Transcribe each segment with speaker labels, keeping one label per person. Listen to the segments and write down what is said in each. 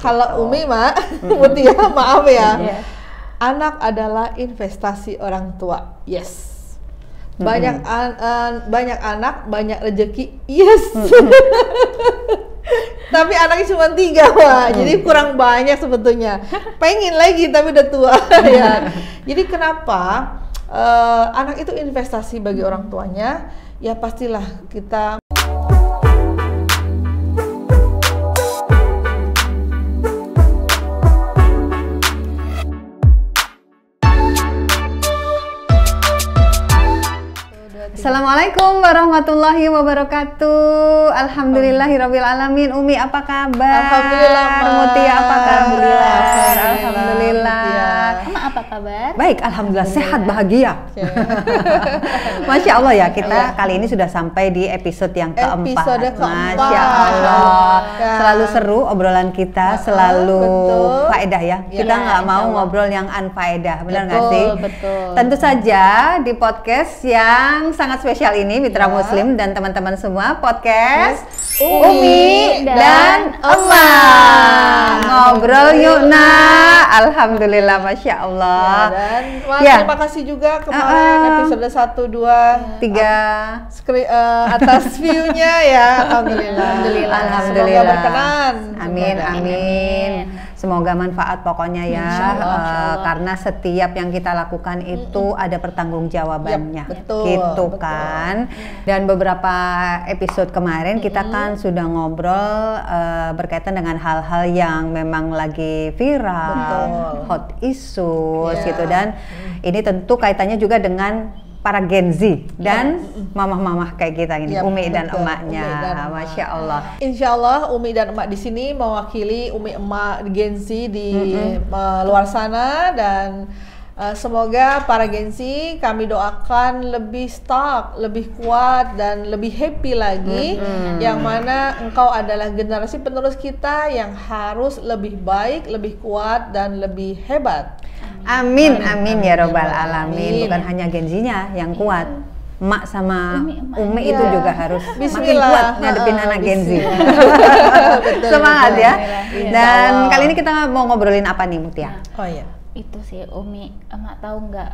Speaker 1: Kalau Umi mah, Mutia maaf ya. Anak adalah investasi orang tua. Yes. Banyak anak, banyak rezeki. Yes. Tapi anaknya cuma 3 Wak. Jadi kurang banyak sebetulnya. Pengen lagi tapi udah tua ya. Jadi kenapa anak itu investasi bagi orang tuanya? Ya pastilah kita
Speaker 2: Assalamualaikum warahmatullahi wabarakatuh. Alhamdulillahirabbil alamin. Umi apa kabar?
Speaker 1: Alhamdulillah.
Speaker 2: Mutia apa kabar?
Speaker 1: Alhamdulillah.
Speaker 3: Emak apa kabar?
Speaker 2: Baik, alhamdulillah sehat bahagia. Masya Allah ya, kita kali ini sudah sampai di episode yang keempat.
Speaker 1: Episode keempat.
Speaker 2: Masya Allah. Selalu seru obrolan kita, selalu faedah ya. Kita nggak mau ngobrol yang unfaedah, benar nggak sih?
Speaker 3: Betul.
Speaker 2: Tentu saja di podcast yang sangat spesial ini, Mitra Muslim dan teman-teman semua, podcast Umi dan Emak. Ngobrol yuk nak. Alhamdulillah, Masya Allah.
Speaker 1: Dan terima kasih juga kemarin episode 1, 2,
Speaker 2: 3
Speaker 1: atas view-nya ya. Alhamdulillah. Semoga berkenan.
Speaker 2: Amin, amin. Semoga manfaat pokoknya ya.
Speaker 3: Insyaallah.
Speaker 2: Karena setiap yang kita lakukan itu ada pertanggungjawabannya.
Speaker 1: Betul.
Speaker 2: Gitu kan. Dan beberapa episode kemarin kita kan sudah ngobrol berkaitan dengan hal-hal yang memang lagi viral, hot issues gitu, dan ini tentu kaitannya juga dengan para Gen Z dan mamah-mamah kayak kita ini, Umi dan emaknya. Masya Allah.
Speaker 1: Insya Allah Umi dan Emak di sini mewakili Umi Emak Gen Z di luar sana, dan semoga para Gen Z kami doakan lebih stuck, lebih kuat dan lebih happy lagi. Yang mana engkau adalah generasi penerus kita yang harus lebih baik, lebih kuat dan lebih hebat.
Speaker 2: Amin, amin ya robbal alamin. Bukan hanya Gen Z-nya yang kuat, Emak sama Umi itu juga harus makin kuat ngadepin anak Gen Z. Semangat ya. Dan kali ini kita mau ngobrolin apa nih, Mutia?
Speaker 1: Oh iya.
Speaker 3: Itu sih Umi, Emak tahu nggak,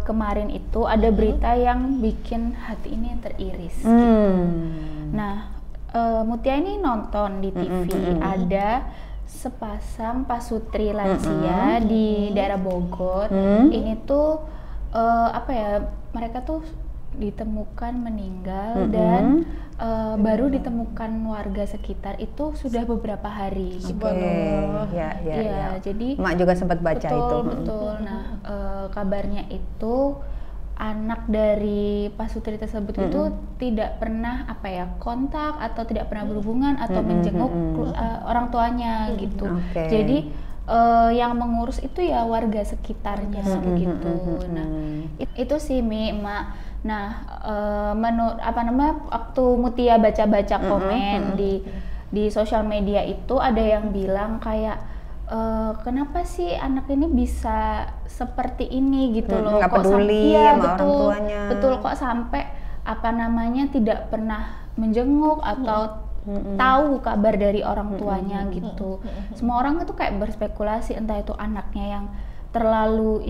Speaker 3: kemarin itu ada berita yang bikin hati ini teriris gitu. Nah, Mutia ini nonton di TV, ada sepasang pasutri lansia di daerah Bogor. Ini tuh apa ya, mereka tuh ditemukan meninggal dan baru ditemukan warga sekitar itu sudah beberapa hari.
Speaker 2: Ya.
Speaker 3: Jadi
Speaker 2: Emak juga sempat baca itu.
Speaker 3: Betul. Nah, kabarnya itu anak dari pasutri tersebut itu tidak pernah kontak atau tidak pernah berhubungan atau menjenguk orang tuanya gitu. Jadi yang mengurus itu ya warga sekitarnya begitu. Nah, itu sih Emak. Nah, waktu Mutia baca-baca komen di sosial media itu ada yang bilang kayak kenapa sih anak ini bisa seperti ini gitu loh,
Speaker 2: nggak
Speaker 3: kok
Speaker 2: peduli sama orang tuanya.
Speaker 3: Betul, kok sampai tidak pernah menjenguk atau tahu kabar dari orang tuanya gitu. Semua orang itu kayak berspekulasi entah itu anaknya yang terlalu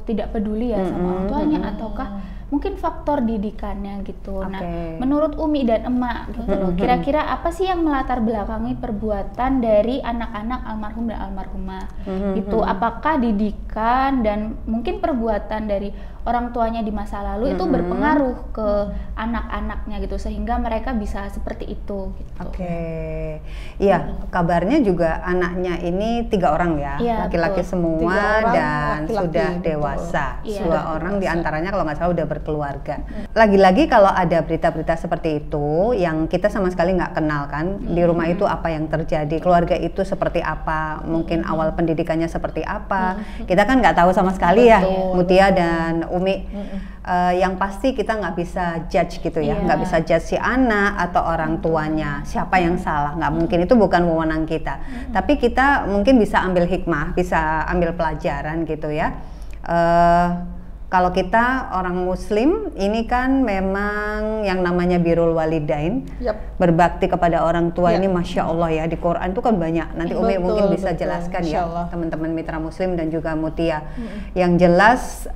Speaker 3: tidak peduli ya sama orang tuanya, ataukah mungkin faktor didikannya gitu. Nah, menurut Umi dan Emak gitu loh, kira-kira apa sih yang melatar belakangi perbuatan dari anak-anak almarhum dan almarhumah gitu? Apakah didikan dan mungkin perbuatan dari orang tuanya di masa lalu itu berpengaruh ke anak-anaknya gitu sehingga mereka bisa seperti itu gitu.
Speaker 2: Iya, kabarnya juga anaknya ini 3 orang ya, laki-laki semua dan sudah dewasa. 2 orang diantaranya kalau nggak salah udah berkeluarga. Lagi-lagi kalau ada berita-berita seperti itu yang kita sama sekali nggak kenal kan, di rumah itu apa yang terjadi, keluarga itu seperti apa, mungkin awal pendidikannya seperti apa, kita kan nggak tahu sama sekali ya, Mutia dan Umi. Yang pasti kita nggak bisa judge gitu ya, nggak bisa judge si anak atau orang tuanya siapa yang salah, nggak mungkin, itu bukan wewenang kita. Tapi kita mungkin bisa ambil hikmah, bisa ambil pelajaran gitu ya. Kalau kita orang Muslim, ini kan memang yang namanya birrul walidain, berbakti kepada orang tua ini Masya Allah ya, di Quran itu kan banyak. Nanti Umi mungkin bisa jelaskan ya, teman-teman mitra Muslim dan juga Mutia. Yang jelas,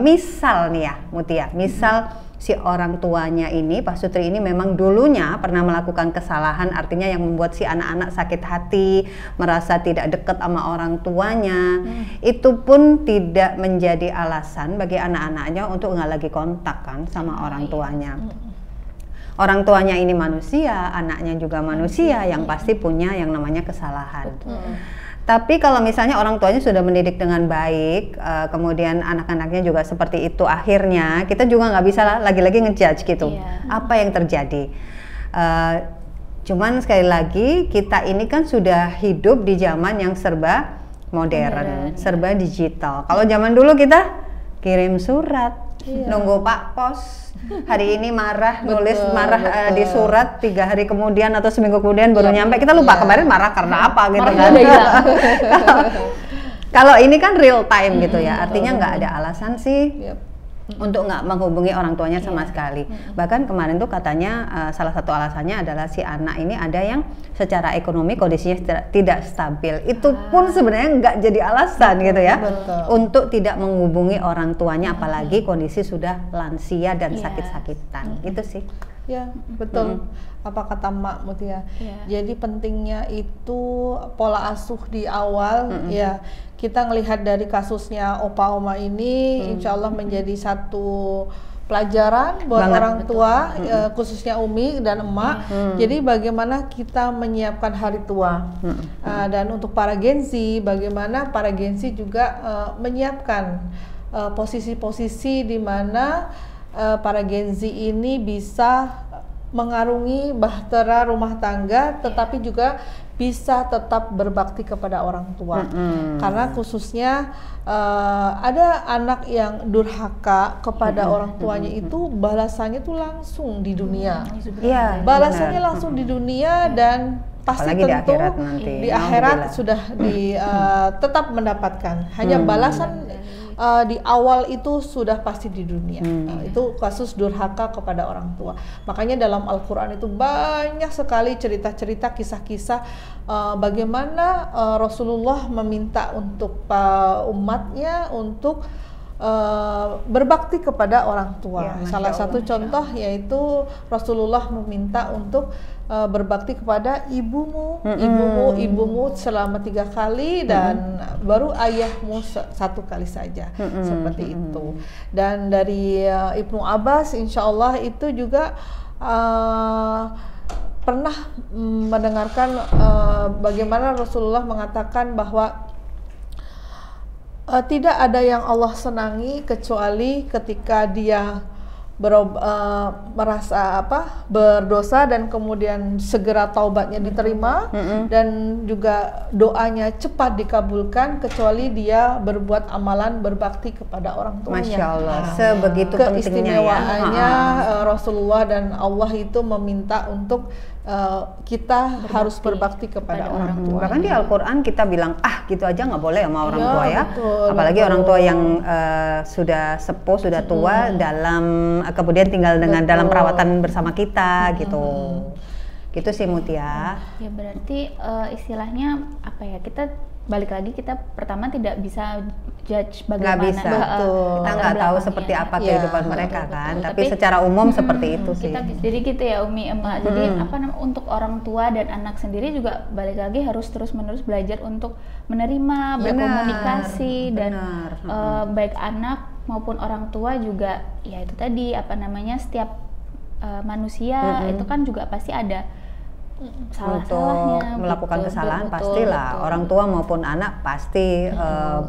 Speaker 2: misal nih ya Mutia, misal si orang tuanya ini, Pak Sutri ini memang dulunya pernah melakukan kesalahan, artinya yang membuat si anak-anak sakit hati, merasa tidak dekat sama orang tuanya, itu pun tidak menjadi alasan bagi anak-anaknya untuk nggak lagi kontak kan sama orang tuanya. Orang tuanya ini manusia, anaknya juga manusia, yang pasti punya yang namanya kesalahan. Tapi kalau misalnya orang tuanya sudah mendidik dengan baik, kemudian anak-anaknya juga seperti itu, akhirnya kita juga nggak bisa lagi-lagi ngejudge gitu, apa yang terjadi. Cuman sekali lagi, kita ini kan sudah hidup di zaman yang serba modern, serba digital. Kalau zaman dulu kita kirim surat, nunggu Pak Pos, hari ini marah, nulis marah di surat, 3 hari kemudian atau seminggu kemudian baru nyampe, kita lupa kemarin marah karena apa gitu kan. Kalau ini kan real time gitu ya, artinya nggak ada alasan sih untuk nggak menghubungi orang tuanya sama sekali. Bahkan kemarin tuh katanya salah satu alasannya adalah si anak ini ada yang secara ekonomi kondisinya tidak stabil. Itu pun sebenarnya nggak jadi alasan gitu ya untuk tidak menghubungi orang tuanya, apalagi kondisi sudah lansia dan sakit-sakitan. Itu sih.
Speaker 1: Ya betul. Apa kata Mak Mutia? Jadi pentingnya itu pola asuh di awal ya. Kita ngelihat dari kasusnya Opa Oma ini, insya Allah menjadi satu pelajaran buat orang tua, khususnya Umi dan Emak. Jadi bagaimana kita menyiapkan hari tua, dan untuk para Gen Z, bagaimana para Gen Z juga menyiapkan posisi-posisi di mana para Gen Z ini bisa mengarungi bahtera rumah tangga, tetapi juga bisa tetap berbakti kepada orang tua. Karena khususnya ada anak yang durhaka kepada orang tuanya, itu balasannya tuh langsung di dunia. Balasannya langsung di dunia, dan pasti
Speaker 2: apalagi
Speaker 1: tentu
Speaker 2: di akhirat nanti.
Speaker 1: Di akhirat sudah tetap mendapatkan. Hanya balasan di awal itu sudah pasti di dunia. Itu kasus durhaka kepada orang tua. Makanya dalam Al-Quran itu banyak sekali cerita-cerita, kisah-kisah bagaimana Rasulullah meminta untuk umatnya untuk berbakti kepada orang tua. Salah satu contoh yaitu Rasulullah meminta untuk berbakti kepada ibumu selama 3 kali, dan baru ayahmu 1 kali saja, seperti itu. Dan dari Ibnu Abbas, insya Allah itu juga pernah mendengarkan bagaimana Rasulullah mengatakan bahwa tidak ada yang Allah senangi kecuali ketika dia merasa berdosa dan kemudian segera taubatnya diterima, dan juga doanya cepat dikabulkan, kecuali dia berbuat amalan berbakti kepada orang tuanya.
Speaker 2: Masya Allah, sebegitu
Speaker 1: keistimewaannya Rasulullah dan Allah itu meminta untuk kita harus berbakti kepada orang tua.
Speaker 2: Bahkan di Al-Quran kita bilang gitu aja nggak boleh sama orang tua ya. Apalagi orang tua yang sudah sepuh, sudah tua, dalam kemudian tinggal dengan dalam perawatan bersama kita gitu. Gitu sih Mutia.
Speaker 3: Ya berarti istilahnya apa ya, kita balik lagi, kita pertama tidak bisa judge bagaimana,
Speaker 2: nggak bisa, kita nggak tahu seperti apa kehidupan mereka kan, tapi secara umum seperti itu sih.
Speaker 3: Jadi gitu ya Umi, Emak. Jadi untuk orang tua dan anak sendiri juga balik lagi harus terus-menerus belajar untuk menerima, berkomunikasi, dan baik anak maupun orang tua juga, ya itu tadi setiap manusia itu kan juga pasti ada
Speaker 2: untuk melakukan kesalahan, pastilah orang tua maupun anak pasti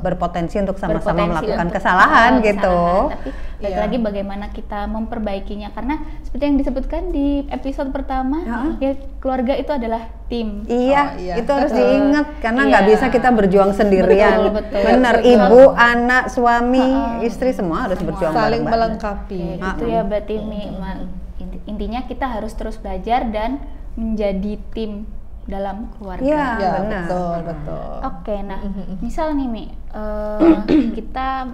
Speaker 2: berpotensi untuk sama-sama melakukan kesalahan gitu.
Speaker 3: Tapi balik lagi bagaimana kita memperbaikinya, karena seperti yang disebutkan di episode pertama, ya keluarga itu adalah tim.
Speaker 2: Itu harus diingat, karena nggak bisa kita berjuang sendirian. Benar, ibu, anak, suami, istri semua harus berjuang
Speaker 1: saling
Speaker 2: bareng-bareng.
Speaker 1: melengkapi.
Speaker 3: Itu ya berarti intinya kita harus terus belajar dan menjadi tim dalam keluarga.
Speaker 1: Benar. Betul.
Speaker 3: Oke, nah misal nih Mi, kita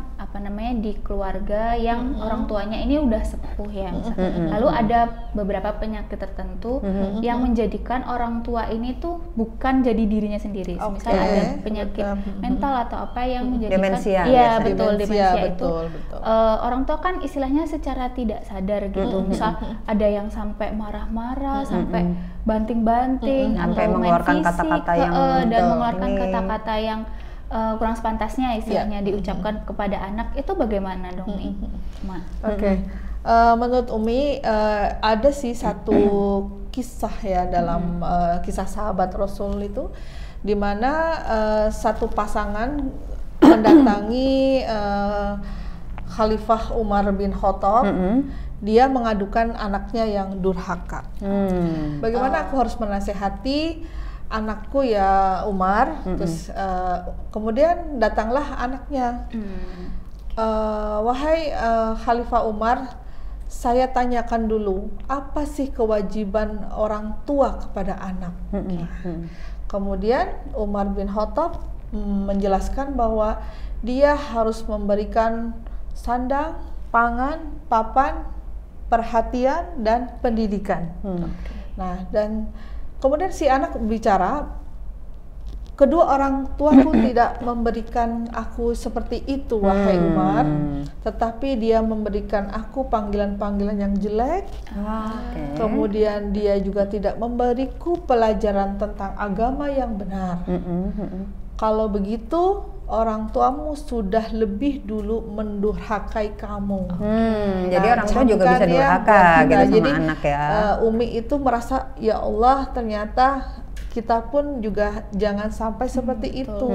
Speaker 3: di keluarga yang orang tuanya ini udah sepuh ya misalnya. Lalu ada beberapa penyakit tertentu yang menjadikan orang tua ini tuh bukan jadi dirinya sendiri. Misal ada penyakit mental atau apa yang menjadikan
Speaker 2: demensia.
Speaker 3: Iya, betul, demensia itu.
Speaker 1: Betul.
Speaker 3: Orang tua kan istilahnya secara tidak sadar gitu. Misal ada yang sampai marah-marah, sampai banting-banting
Speaker 2: sampai
Speaker 3: atau
Speaker 2: mengeluarkan
Speaker 3: main fisik,
Speaker 2: kata-kata yang
Speaker 3: dan mengeluarkan kata-kata yang kurang sepantasnya istilahnya diucapkan kepada anak. Itu bagaimana dong nih, Ma?
Speaker 1: Oke. Menurut Umi ada sih satu kisah ya dalam kisah sahabat Rasul itu, di mana satu pasangan mendatangi Khalifah Umar bin Khattab. Dia mengadukan anaknya yang durhaka. Bagaimana aku harus menasehati anakku ya Umar? Terus kemudian datanglah anaknya. Wahai Khalifah Umar, saya tanyakan dulu, apa sih kewajiban orang tua kepada anak? Kemudian Umar bin Khattab menjelaskan bahwa dia harus memberikan sandang, pangan, papan, perhatian, dan pendidikan. Nah, dan kemudian si anak bicara, kedua orang tuaku tidak memberikan aku seperti itu, wahai Umar, tetapi dia memberikan aku panggilan-panggilan yang jelek. Kemudian dia juga tidak memberiku pelajaran tentang agama yang benar. Kalau begitu, orang tuamu sudah lebih dulu mendurhakai kamu.
Speaker 2: Jadi orang tua juga bisa durhaka gitu sama
Speaker 1: jadi,
Speaker 2: anak ya.
Speaker 1: Umi itu merasa, ya Allah, ternyata kita pun juga jangan sampai seperti itu.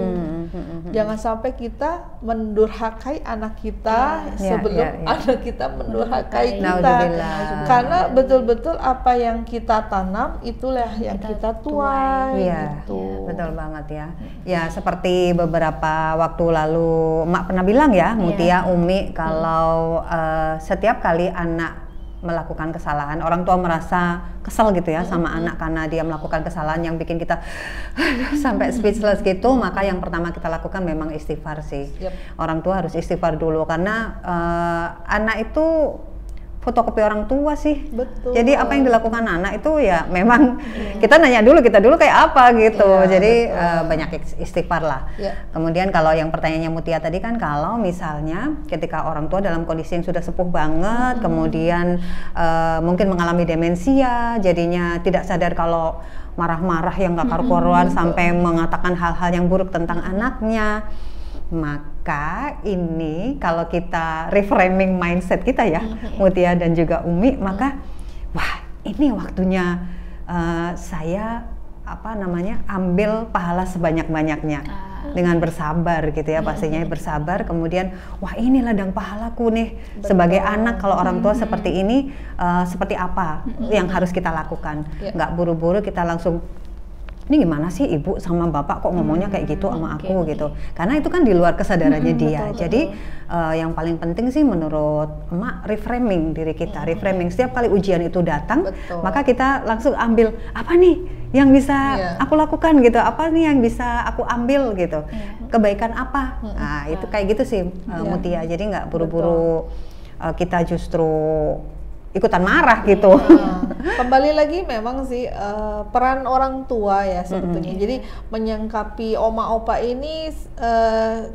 Speaker 1: Jangan sampai kita mendurhakai anak kita sebelum anak kita mendurhakai kita. Karena betul-betul apa yang kita tanam itulah yang kita tuai. Gitu.
Speaker 2: Betul banget ya. Ya seperti beberapa waktu lalu Mak pernah bilang ya, Mutia, Umi, kalau setiap kali anak melakukan kesalahan, orang tua merasa kesel gitu ya sama anak karena dia melakukan kesalahan yang bikin kita sampai speechless gitu, maka yang pertama kita lakukan memang istighfar sih. Orang tua harus istighfar dulu karena anak itu fotokopi orang tua sih.
Speaker 1: Betul.
Speaker 2: Jadi apa yang dilakukan anak itu ya memang kita nanya dulu, kita dulu kayak apa gitu. Jadi banyak istighfar lah. Kemudian kalau yang pertanyaannya Mutia tadi kan, kalau misalnya ketika orang tua dalam kondisi yang sudah sepuh banget, kemudian mungkin mengalami demensia, jadinya tidak sadar kalau marah-marah yang gak karu-karuan sampai mengatakan hal-hal yang buruk tentang anaknya. Maka ini kalau kita reframing mindset kita ya, Mutia dan juga Umi, maka wah ini waktunya saya ambil pahala sebanyak-banyaknya dengan bersabar gitu ya, pastinya bersabar. Kemudian wah ini ladang pahalaku nih sebagai anak, kalau orang tua seperti ini seperti apa yang harus kita lakukan. Nggak buru-buru kita langsung, ini gimana sih ibu sama bapak kok ngomongnya kayak gitu sama aku gitu, karena itu kan di luar kesadarannya dia. Jadi yang paling penting sih menurut Emak, reframing diri kita, reframing setiap kali ujian itu datang, maka kita langsung ambil apa nih yang bisa aku lakukan gitu, apa nih yang bisa aku ambil gitu, kebaikan apa. Nah itu kayak gitu sih Mutia, jadi nggak buru-buru kita justru ikutan marah gitu.
Speaker 1: Kembali lagi memang sih peran orang tua ya sebetulnya. Jadi menyangkapi oma opa ini,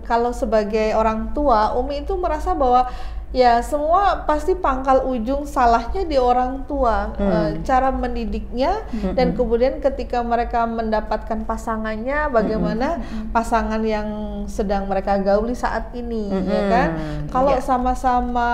Speaker 1: kalau sebagai orang tua, Umi itu merasa bahwa ya semua pasti pangkal ujung salahnya di orang tua, cara mendidiknya, dan kemudian ketika mereka mendapatkan pasangannya, bagaimana pasangan yang sedang mereka gauli saat ini, ya kan? Kalau sama-sama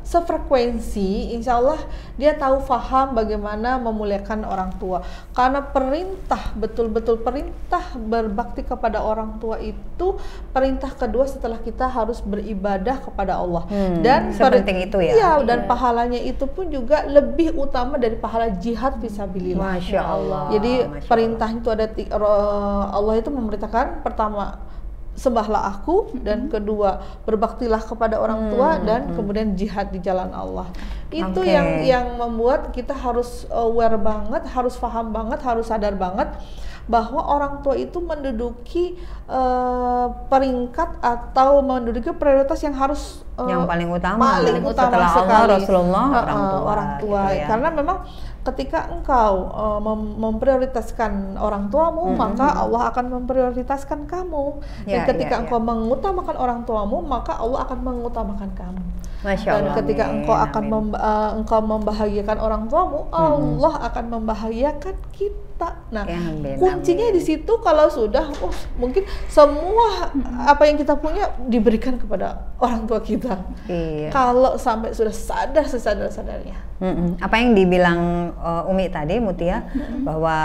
Speaker 1: sefrekuensi, insya Allah dia tahu faham bagaimana memuliakan orang tua. Karena perintah, betul-betul perintah berbakti kepada orang tua itu perintah kedua setelah kita harus beribadah kepada Allah. Dan
Speaker 2: sepenting itu ya.
Speaker 1: Iya, dan pahalanya itu pun juga lebih utama dari pahala jihad fisabilillah.
Speaker 2: Masya Allah.
Speaker 1: Jadi perintah itu ada Allah itu memerintahkan, pertama sembahlah aku, dan kedua berbaktilah kepada orang tua, dan kemudian jihad di jalan Allah. Itu yang membuat kita harus aware banget, harus paham banget, harus sadar banget bahwa orang tua itu menduduki peringkat atau menduduki prioritas yang harus
Speaker 2: yang paling utama
Speaker 1: setelah
Speaker 2: sekali. Allah, Rasulullah,
Speaker 1: orang tua.
Speaker 2: Gitu ya.
Speaker 1: Karena memang ketika engkau memprioritaskan orang tuamu, maka Allah akan memprioritaskan kamu. Dan ketika engkau mengutamakan orang tuamu, maka Allah akan mengutamakan kamu.
Speaker 2: Masya Allah.
Speaker 1: Dan ketika engkau akan engkau membahagiakan orang tuamu, Allah akan membahagiakan kita. Nah, kuncinya di situ. Kalau sudah, mungkin semua apa yang kita punya diberikan kepada orang tua kita. Kalau sampai sudah sadar sesadar-sadarnya.
Speaker 2: Apa yang dibilang Umi tadi, Mutia, bahwa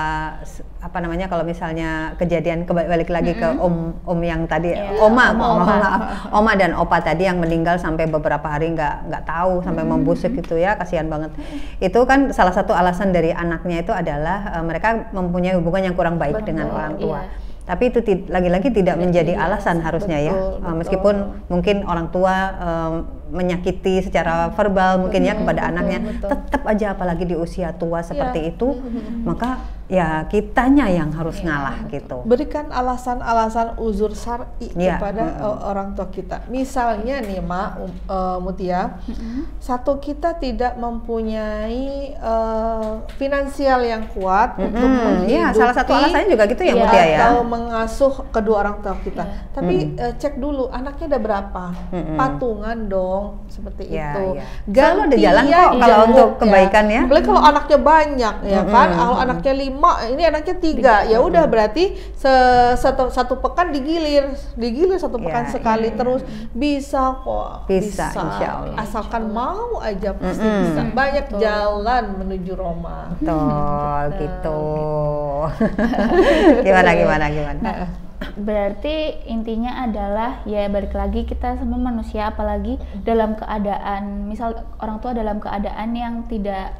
Speaker 2: apa namanya, kalau misalnya kejadian balik lagi ke om yang tadi, oma dan opa tadi yang meninggal sampai beberapa hari nggak tahu, sampai membusuk gitu ya, kasihan banget. Itu kan salah satu alasan dari anaknya itu adalah mereka mempunyai hubungan yang kurang baik dengan orang tua. Tapi itu lagi-lagi tidak menjadi alasan harusnya ya, meskipun mungkin orang tua menyakiti secara verbal mungkin ya kepada anaknya, tetap aja apalagi di usia tua seperti itu, maka ya kitanya yang harus ngalah gitu.
Speaker 1: Berikan alasan-alasan uzur syar'i kepada orang tua kita. Misalnya nih Mutia, satu, kita tidak mempunyai finansial yang kuat untuk menghidupi,
Speaker 2: salah satu alasannya juga gitu ya Mutia ya,
Speaker 1: atau mengasuh kedua orang tua kita. Tapi cek dulu anaknya ada berapa, patungan dong, seperti itu.
Speaker 2: Selalu ada jalan kok kalau untuk kebaikan ya.
Speaker 1: Apalagi kalau anaknya banyak ya kan, kalau anaknya 5, ini anaknya 3, ya udah berarti satu pekan digilir satu pekan sekali terus, bisa kok, bisa insyaallah. Asalkan mau aja pasti bisa. Banyak jalan menuju Roma.
Speaker 2: Betul gitu. Gimana?
Speaker 3: Berarti intinya adalah ya balik lagi, kita semua manusia, apalagi dalam keadaan misal orang tua dalam keadaan yang tidak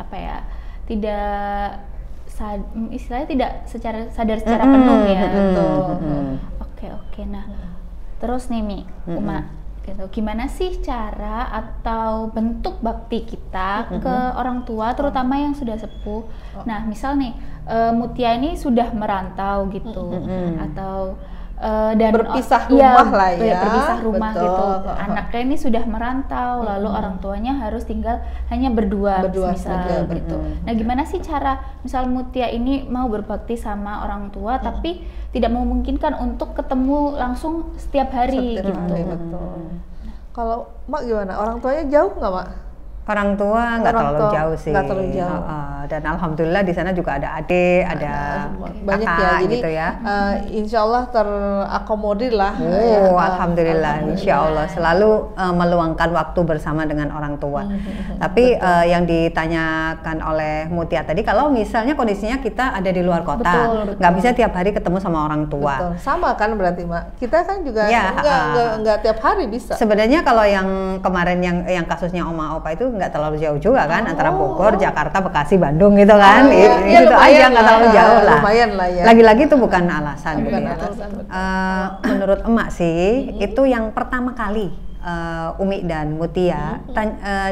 Speaker 3: istilahnya tidak sadar secara penuh ya. Oke. Nah, terus nih Mi, Uma, gitu, gimana sih cara atau bentuk bakti kita ke orang tua, terutama yang sudah sepuh? Nah, misal nih Mutia ini sudah merantau gitu, atau dan
Speaker 1: berpisah rumah lah ya,
Speaker 3: berpisah rumah gitu. Anaknya ini sudah merantau, lalu orang tuanya harus tinggal hanya berdua misal gitu. Nah, gimana sih cara misal Mutia ini mau berbakti sama orang tua tapi tidak memungkinkan untuk ketemu langsung setiap hari gitu.
Speaker 1: Kalau Mak gimana? Orang tuanya jauh nggak Mak?
Speaker 2: Orang tua nggak terlalu jauh sih.
Speaker 1: Nggak terlalu jauh.
Speaker 2: Dan alhamdulillah di sana juga ada adik, ada
Speaker 1: banyak
Speaker 2: kakak,
Speaker 1: ya. Jadi
Speaker 2: gitu ya.
Speaker 1: Insya Allah terakomodir lah.
Speaker 2: Alhamdulillah. Insya Allah selalu meluangkan waktu bersama dengan orang tua. Tapi yang ditanyakan oleh Mutia tadi, kalau misalnya kondisinya kita ada di luar kota, nggak bisa tiap hari ketemu sama orang tua.
Speaker 1: Sama kan berarti Mak. Kita kan juga nggak tiap hari bisa.
Speaker 2: Sebenarnya kalau yang kemarin yang kasusnya Oma Opa itu nggak terlalu jauh juga kan, antara Bogor, Jakarta, Bekasi, Bandung gitu kan, itu aja nggak terlalu jauh lah.
Speaker 1: Lumayan lah ya.
Speaker 2: Lagi-lagi itu bukan alasan. Menurut emak sih, itu yang pertama kali Umi dan Mutia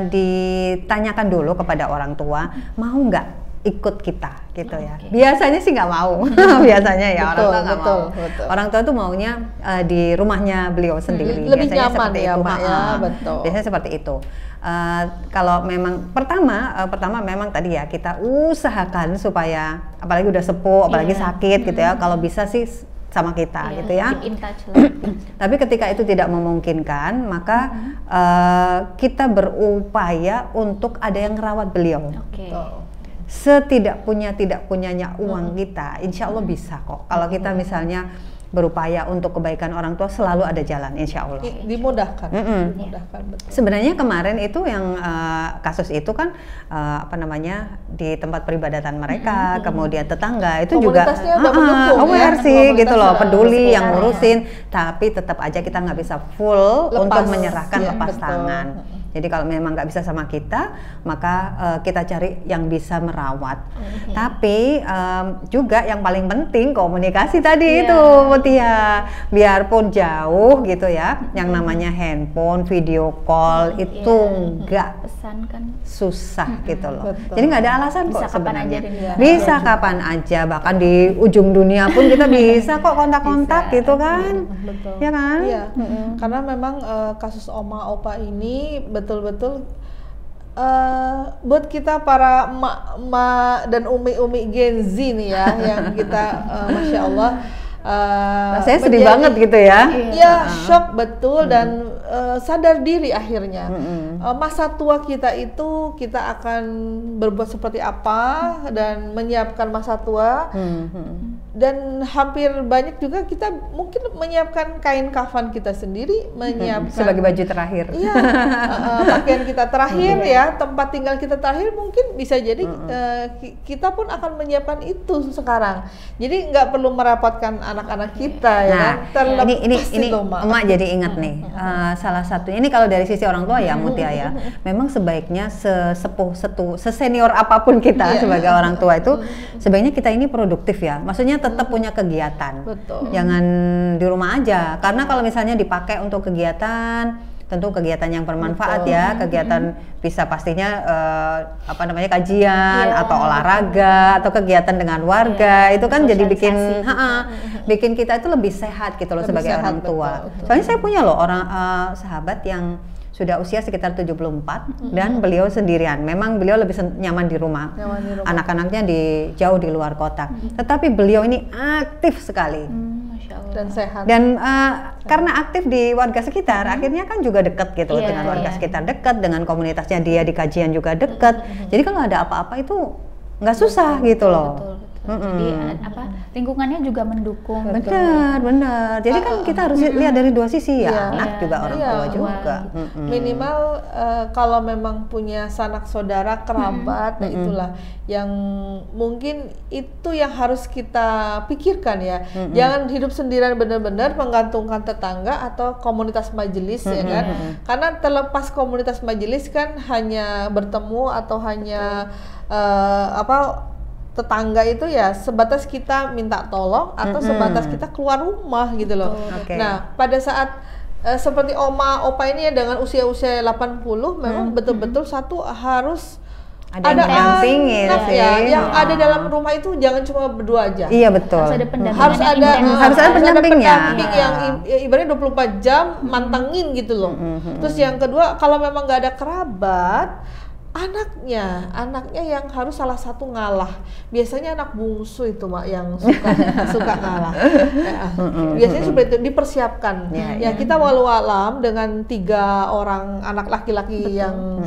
Speaker 2: ditanyakan dulu kepada orang tua, mau nggak ikut kita gitu ya. Biasanya sih nggak mau. Biasanya ya orang tua nggak mau. Orang tua tuh maunya di rumahnya beliau sendiri.
Speaker 1: Lebih
Speaker 2: biasanya
Speaker 1: nyaman
Speaker 2: seperti
Speaker 1: ya
Speaker 2: itu.
Speaker 1: Mak ya, betul.
Speaker 2: Biasanya seperti itu. Kalau memang pertama memang tadi ya kita usahakan supaya apalagi udah sepuh, apalagi sakit gitu ya. Kalau bisa sih sama kita gitu ya.
Speaker 3: Keep in touch lah.
Speaker 2: Tapi ketika itu tidak memungkinkan, maka kita berupaya untuk ada yang ngerawat beliau. Tidak punyanya uang kita, insya Allah bisa kok. Kalau kita misalnya berupaya untuk kebaikan orang tua, selalu ada jalan, insya Allah.
Speaker 1: Dimudahkan.
Speaker 2: Betul. Sebenarnya kemarin itu yang kasus itu kan di tempat peribadatan mereka, kemudian tetangga itu juga aware sih gitu loh, peduli yang ngurusin, tapi tetap aja kita nggak bisa full untuk menyerahkan lepas tangan. Jadi kalau memang nggak bisa sama kita, maka kita cari yang bisa merawat. Tapi juga yang paling penting komunikasi tadi itu, Mutia. Biarpun jauh gitu ya, yang namanya handphone, video call itu nggak
Speaker 3: pesan kan
Speaker 2: susah gitu loh. Jadi nggak ada alasan kok sebenarnya.
Speaker 1: Bisa
Speaker 2: kapan aja, bahkan di ujung dunia pun kita bisa kok kontak-kontak gitu kan.
Speaker 1: Betul.
Speaker 2: Ya kan?
Speaker 1: Iya. Karena memang kasus Oma Opa ini betul-betul buat kita para emak-emak dan umi-umi Gen Z nih ya, yang kita Masya Allah
Speaker 2: rasanya sedih banget gitu ya.
Speaker 1: Iya, shock betul dan sadar diri akhirnya. Masa tua kita itu kita akan berbuat seperti apa dan menyiapkan masa tua. Dan hampir banyak juga kita mungkin menyiapkan kain kafan kita sendiri, menyiapkan
Speaker 2: sebagai baju terakhir.
Speaker 1: Iya, pakaian kita terakhir ya, tempat tinggal kita terakhir mungkin bisa jadi kita pun akan menyiapkan itu sekarang. Jadi nggak perlu merepotkan anak-anak kita ya.
Speaker 2: Nah, ini emak jadi ingat nih, salah satunya ini kalau dari sisi orang tua ya Mutia ya, memang sebaiknya sesenior apapun kita sebagai orang tua itu sebaiknya kita ini produktif ya, maksudnya tetap punya kegiatan.
Speaker 1: Betul.
Speaker 2: Jangan di rumah aja, karena kalau misalnya dipakai untuk kegiatan, tentu kegiatan yang bermanfaat ya, kegiatan bisa pastinya kajian atau olahraga atau kegiatan dengan warga, itu kan jadi bikin kita itu lebih sehat gitu loh sebagai orang tua. Soalnya saya punya loh orang sahabat yang sudah usia sekitar 74 dan beliau sendirian. Memang beliau lebih nyaman di rumah. Anak-anaknya jauh di luar kota. Tetapi beliau ini aktif sekali.
Speaker 3: Masya Allah.
Speaker 1: Dan sehat.
Speaker 2: Dan karena aktif di warga sekitar, akhirnya kan juga dekat gitu dengan warga sekitar, dekat dengan komunitasnya, dia di kajian juga dekat. Jadi kalau ada apa-apa itu nggak susah gitu loh.
Speaker 3: Betul. Jadi lingkungannya juga mendukung.
Speaker 2: Benar. Jadi kan kita harus lihat dari dua sisi ya, anak juga orang tua juga.
Speaker 1: Minimal kalau memang punya sanak saudara, kerabat, nah itulah yang mungkin itu yang harus kita pikirkan ya. Jangan hidup sendirian benar-benar menggantungkan tetangga atau komunitas majelis ya kan. Karena terlepas komunitas majelis kan hanya bertemu atau hanya tetangga itu ya sebatas kita minta tolong atau sebatas kita keluar rumah gitu loh. Nah, pada saat seperti Oma Opa ini ya dengan usia-usia 80 memang betul-betul satu harus ada anak yang ada dalam rumah itu, jangan cuma berdua aja.
Speaker 2: Iya betul.
Speaker 1: Harus ada pendamping yang ibaratnya 24 jam mantengin gitu loh. Terus yang kedua, kalau memang nggak ada kerabat, anaknya yang harus salah satu ngalah. Biasanya anak bungsu itu Mak yang suka ngalah. Biasanya seperti itu dipersiapkan. Kita walau alam dengan 3 orang anak laki-laki yang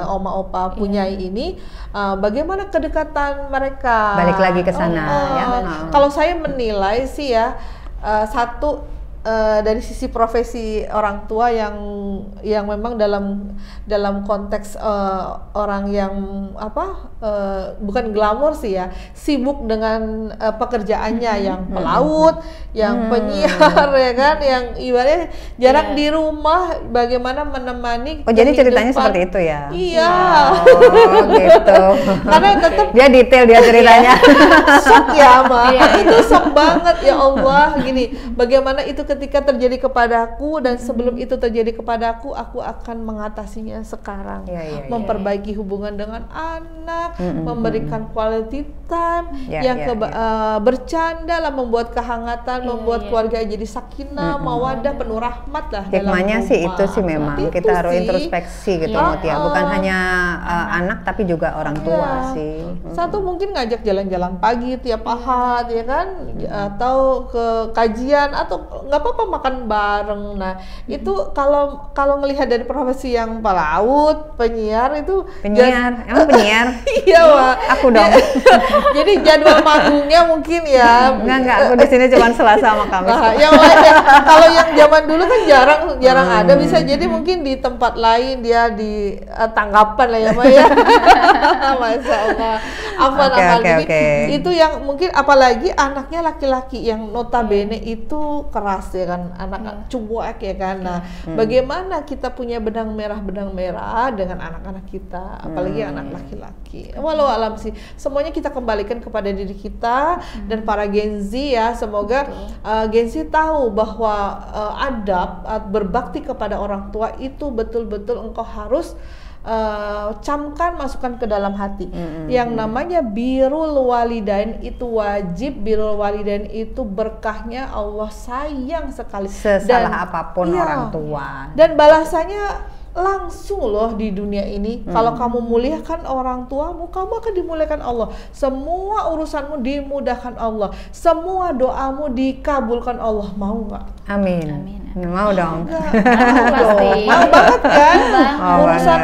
Speaker 1: Oma Opa punyai ini, bagaimana kedekatan mereka?
Speaker 2: Balik lagi ke sana ya.
Speaker 1: Kalau saya menilai sih ya, dari sisi profesi orang tua yang memang dalam konteks orang yang bukan glamor sih ya, sibuk dengan pekerjaannya, yang pelaut, yang penyiar ya kan, yang ibaratnya jarang di rumah, bagaimana menemani
Speaker 2: jadi ceritanya seperti itu ya.
Speaker 1: Iya.
Speaker 2: Gitu.
Speaker 1: Karena tetap
Speaker 2: dia detail dia ceritanya.
Speaker 1: Sok ya Mak, itu sok banget ya Allah. Gini, bagaimana itu ketika terjadi kepadaku dan sebelum itu terjadi kepadaku, aku akan mengatasinya sekarang. Memperbaiki hubungan dengan anak, memberikan quality time, bercanda lah, membuat kehangatan, membuat keluarga jadi sakinah, mawadah, penuh rahmat lah.
Speaker 2: Hikmahnya sih itu sih memang kita harus introspeksi gitu Mutia, bukan hanya anak tapi juga orang tua sih.
Speaker 1: Satu mungkin ngajak jalan-jalan pagi tiap ahad ya kan, atau ke kajian, atau nggak apa-apa makan bareng. Nah itu kalau ngelihat dari profesi yang pelaut, penyiar itu
Speaker 2: emang penyiar?
Speaker 1: Iya Wak.
Speaker 2: Aku dong.
Speaker 1: Jadi jadwal manggungnya mungkin ya.
Speaker 2: Enggak, aku di sini cuma Selasa sama Kamis.
Speaker 1: Nah, yang lain ya, kalau yang zaman dulu kan jarang ada, bisa jadi mungkin di tempat lain dia di tanggapan lah ya, Maya. Masya Allah. Jadi itu yang mungkin apalagi anaknya laki-laki yang notabene itu keras ya kan, anak cuek ya kan. Nah, bagaimana kita punya benang merah dengan anak-anak kita, apalagi anak laki-laki. Walau alam sih, semuanya kita kembalikan kepada diri kita dan para Gen Z ya. Semoga Gen Z tahu bahwa adab berbakti kepada orang tua itu betul-betul engkau harus camkan, masukkan ke dalam hati. Yang namanya birrul walidain itu wajib, birrul walidain itu berkahnya Allah sayang sekali.
Speaker 2: Sesalah apapun orang tua.
Speaker 1: Dan balasannya langsung loh di dunia ini. Kalau kamu muliakan orang tuamu, kamu akan dimuliakan Allah. Semua urusanmu dimudahkan Allah. Semua doamu dikabulkan Allah. Mau nggak?
Speaker 2: Amin. Mau dong.
Speaker 1: Mau banget kan? Urusan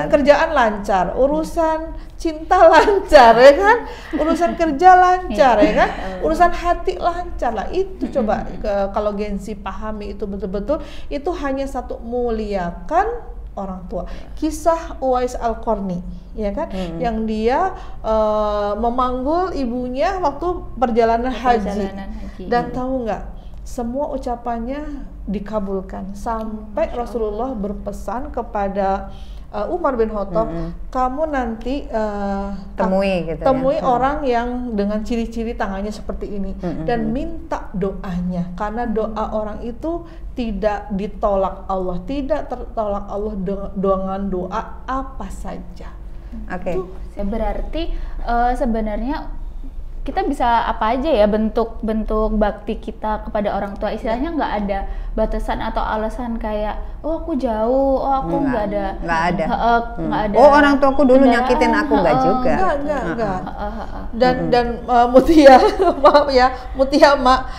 Speaker 1: kerjaan lancar, urusan cinta lancar ya kan, urusan kerja lancar ya kan, urusan hati lancar lah. Itu coba kalau Gen Z pahami itu betul-betul, itu hanya satu, muliakan orang tua. Kisah Uwais Al-Qarni ya kan, yang dia memanggul ibunya waktu perjalanan haji. Dan tahu nggak, semua ucapannya dikabulkan sampai Rasulullah berpesan kepada Umar bin Khattab, kamu nanti temui orang yang dengan ciri-ciri tangannya seperti ini dan minta doanya, karena doa orang itu tidak ditolak Allah, tidak tertolak Allah dengan doa apa saja.
Speaker 3: Berarti sebenarnya kita bisa apa aja ya bentuk bakti kita kepada orang tua, istilahnya nggak ada batasan atau alasan kayak aku jauh, aku nggak ada.
Speaker 1: Oh, orang tuaku dulu nyakitin aku, nggak juga. Enggak. Dan Mutia, maaf ya, Mutia mak,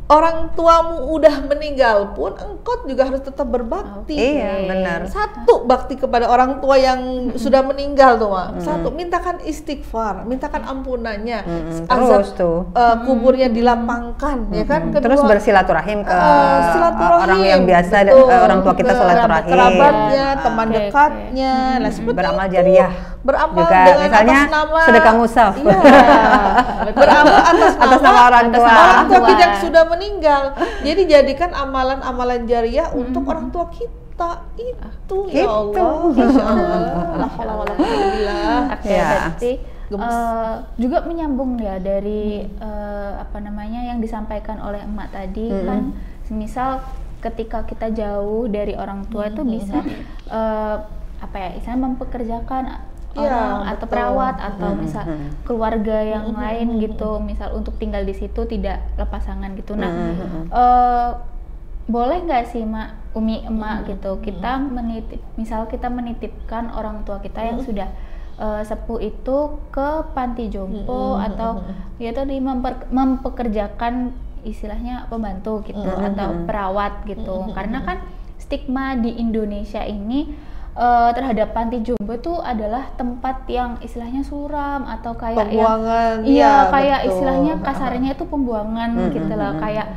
Speaker 1: orang tuamu udah meninggal pun engkau juga harus tetap berbakti.
Speaker 2: Iya, benar.
Speaker 1: Satu, bakti kepada orang tua yang sudah meninggal tuh, Mak. Satu, mintakan istighfar, mintakan ampunannya.
Speaker 2: Terus tuh
Speaker 1: kuburnya dilapangkan, ya kan? Kedua,
Speaker 2: terus bersilaturahim ke orang yang biasa, orang tua kita silaturahim.
Speaker 1: Kerabatnya, teman dekatnya. Nah,
Speaker 2: beramal jariah.
Speaker 1: Beramal
Speaker 2: juga,
Speaker 1: dengan
Speaker 2: misalnya
Speaker 1: atas nama
Speaker 2: sedekah musaf.
Speaker 1: Iya. Beramal atas nama
Speaker 2: orang tua
Speaker 1: kita yang sudah meninggal. Jadi jadikan amalan-amalan jariah untuk orang tua kita itu. Ya Allah, Masya Allah.
Speaker 3: Berarti juga menyambung ya dari yang disampaikan oleh emak tadi, kan semisal ketika kita jauh dari orang tua itu bisa istilahnya mempekerjakan orang atau perawat atau misal keluarga yang lain gitu, misal untuk tinggal di situ tidak lepasangan gitu. Nah, boleh nggak sih emak gitu, kita menitipkan orang tua kita yang sudah sepuh itu ke panti jompo atau ya tadi mempekerjakan istilahnya pembantu gitu atau perawat gitu, karena kan stigma di Indonesia ini terhadap panti jompo itu adalah tempat yang istilahnya suram atau kayak
Speaker 1: pembuangan,
Speaker 3: kayak betul. Istilahnya kasarnya itu pembuangan gitu lah, kayak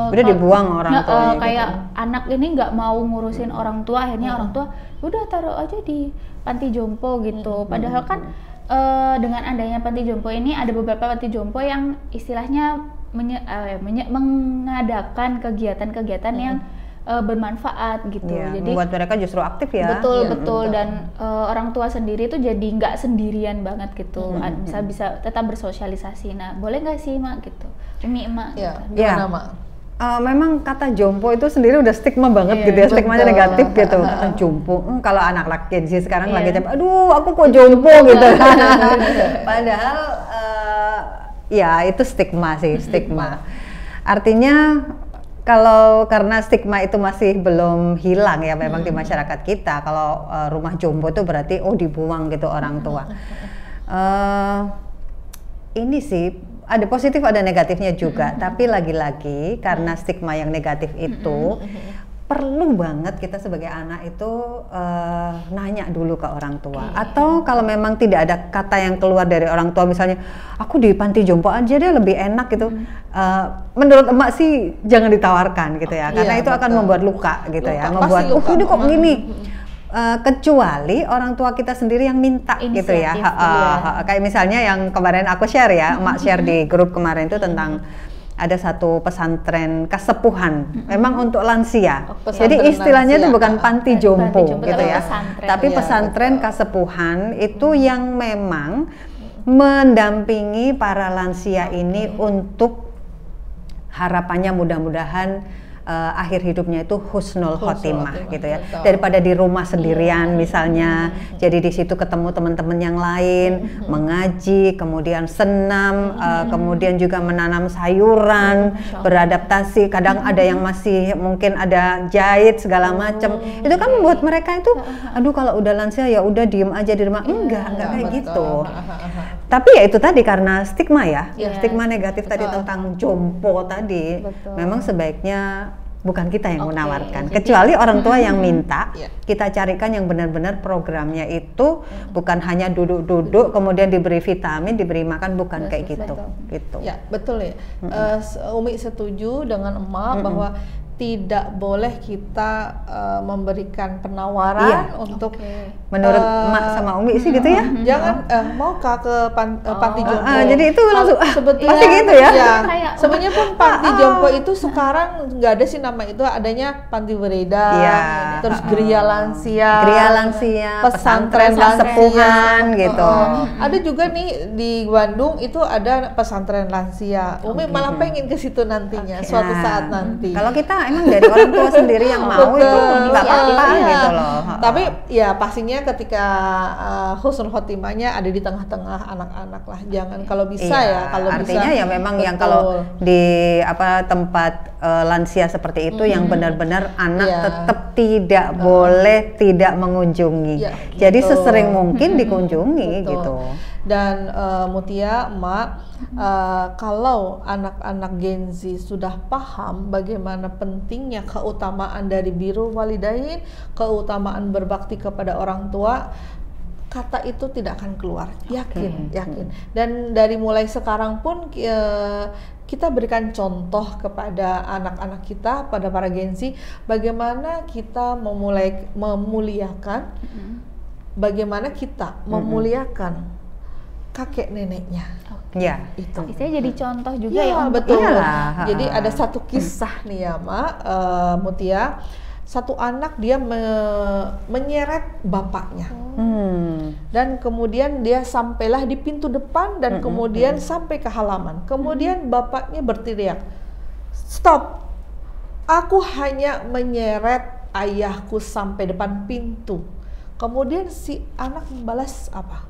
Speaker 2: udah dibuang orang tua
Speaker 3: kayak gitu. Anak ini nggak mau ngurusin orang tua, akhirnya orang tua udah taruh aja di panti jompo gitu. Padahal kan dengan adanya panti jompo ini, ada beberapa panti jompo yang istilahnya mengadakan kegiatan-kegiatan yang bermanfaat gitu,
Speaker 2: jadi membuat mereka justru aktif ya.
Speaker 3: Betul. Dan orang tua sendiri tuh jadi nggak sendirian banget gitu, bisa tetap bersosialisasi. Nah, boleh nggak sih Mak gitu, emak
Speaker 1: gimana Mak?
Speaker 2: Memang kata jompo itu sendiri udah stigma banget gitu ya, stigmanya negatif gitu. Jompo, kalau anak laki sih sekarang lagi capek, aduh aku kok jompo gitu. Padahal itu stigma sih, stigma. Artinya kalau karena stigma itu masih belum hilang ya memang di masyarakat kita, kalau rumah jompo itu berarti dibuang gitu orang tua. Ini sih ada positif ada negatifnya juga, tapi lagi-lagi karena stigma yang negatif itu perlu banget kita sebagai anak itu nanya dulu ke orang tua. Atau kalau memang tidak ada kata yang keluar dari orang tua, misalnya aku di panti jompo aja deh lebih enak gitu. Menurut emak sih jangan ditawarkan gitu ya, karena itu akan membuat luka gitu ya, membuat ini kok gini. Kecuali orang tua kita sendiri yang minta gitu ya. Kayak misalnya yang kemarin aku share ya, emak share di grup kemarin itu tentang ada satu pesantren kasepuhan, memang untuk lansia. Jadi istilahnya itu bukan panti jompo gitu ya, tapi pesantren kasepuhan itu yang memang mendampingi para lansia ini untuk harapannya mudah-mudahan akhir hidupnya itu husnul khotimah gitu ya, daripada di rumah sendirian misalnya. Jadi di situ ketemu teman-teman yang lain, mengaji, kemudian senam, kemudian juga menanam sayuran, beradaptasi. Kadang ada yang masih mungkin ada jahit segala macam. Itu kan membuat mereka itu, aduh kalau udah lansia ya udah diem aja di rumah. Enggak kayak gitu. Tapi ya itu tadi karena stigma ya, stigma negatif tadi tentang jompo tadi. Memang sebaiknya bukan kita yang menawarkan, kecuali orang tua yang minta, kita carikan yang benar-benar programnya itu bukan hanya duduk-duduk kemudian diberi vitamin, diberi makan, bukan kayak gitu. Gitu.
Speaker 1: Ya betul ya. Umi setuju dengan emak bahwa tidak boleh kita memberikan penawaran untuk
Speaker 2: menurut emak sama Umi sih gitu ya.
Speaker 1: Jangan mau ke panti jompo.
Speaker 2: Jadi itu langsung
Speaker 1: sebetulnya
Speaker 2: pasti gitu ya.
Speaker 1: Sebenarnya pun panti jompo itu sekarang nggak ada sih nama itu, adanya panti beredar, terus geria lansia, pesantren kasepuhan gitu. Ada juga nih di Bandung itu ada pesantren lansia. Umi malah pengen ke situ nantinya suatu saat nanti.
Speaker 2: Kalau kita emang dari orang tua sendiri yang mau itu nggak apa-apa gitu loh.
Speaker 1: Tapi ya pastinya ketika husnul khotimahnya ada di tengah-tengah anak-anak lah. Jangan kalau bisa kalau
Speaker 2: artinya
Speaker 1: bisa,
Speaker 2: ya memang yang kalau di tempat lansia seperti itu yang benar-benar anak tetap tidak boleh tidak mengunjungi. Jadi sesering mungkin dikunjungi gitu.
Speaker 1: Dan Mutia, emak, kalau anak-anak Gen Z sudah paham bagaimana pentingnya keutamaan dari birrul walidain, keutamaan berbakti kepada orang tua, kata itu tidak akan keluar, yakin. Dan dari mulai sekarang pun kita berikan contoh kepada anak-anak kita, pada para Gen Z, bagaimana kita memulai memuliakan, bagaimana kita memuliakan kakek neneknya.
Speaker 3: Itu. Bisa jadi contoh juga ya.
Speaker 1: Betul. Jadi ada satu kisah nih ya, Mak, Mutia. Satu anak dia menyeret bapaknya. Dan kemudian dia sampailah di pintu depan dan kemudian sampai ke halaman. Kemudian bapaknya berteriak, "Stop. Aku hanya menyeret ayahku sampai depan pintu." Kemudian si anak membalas apa?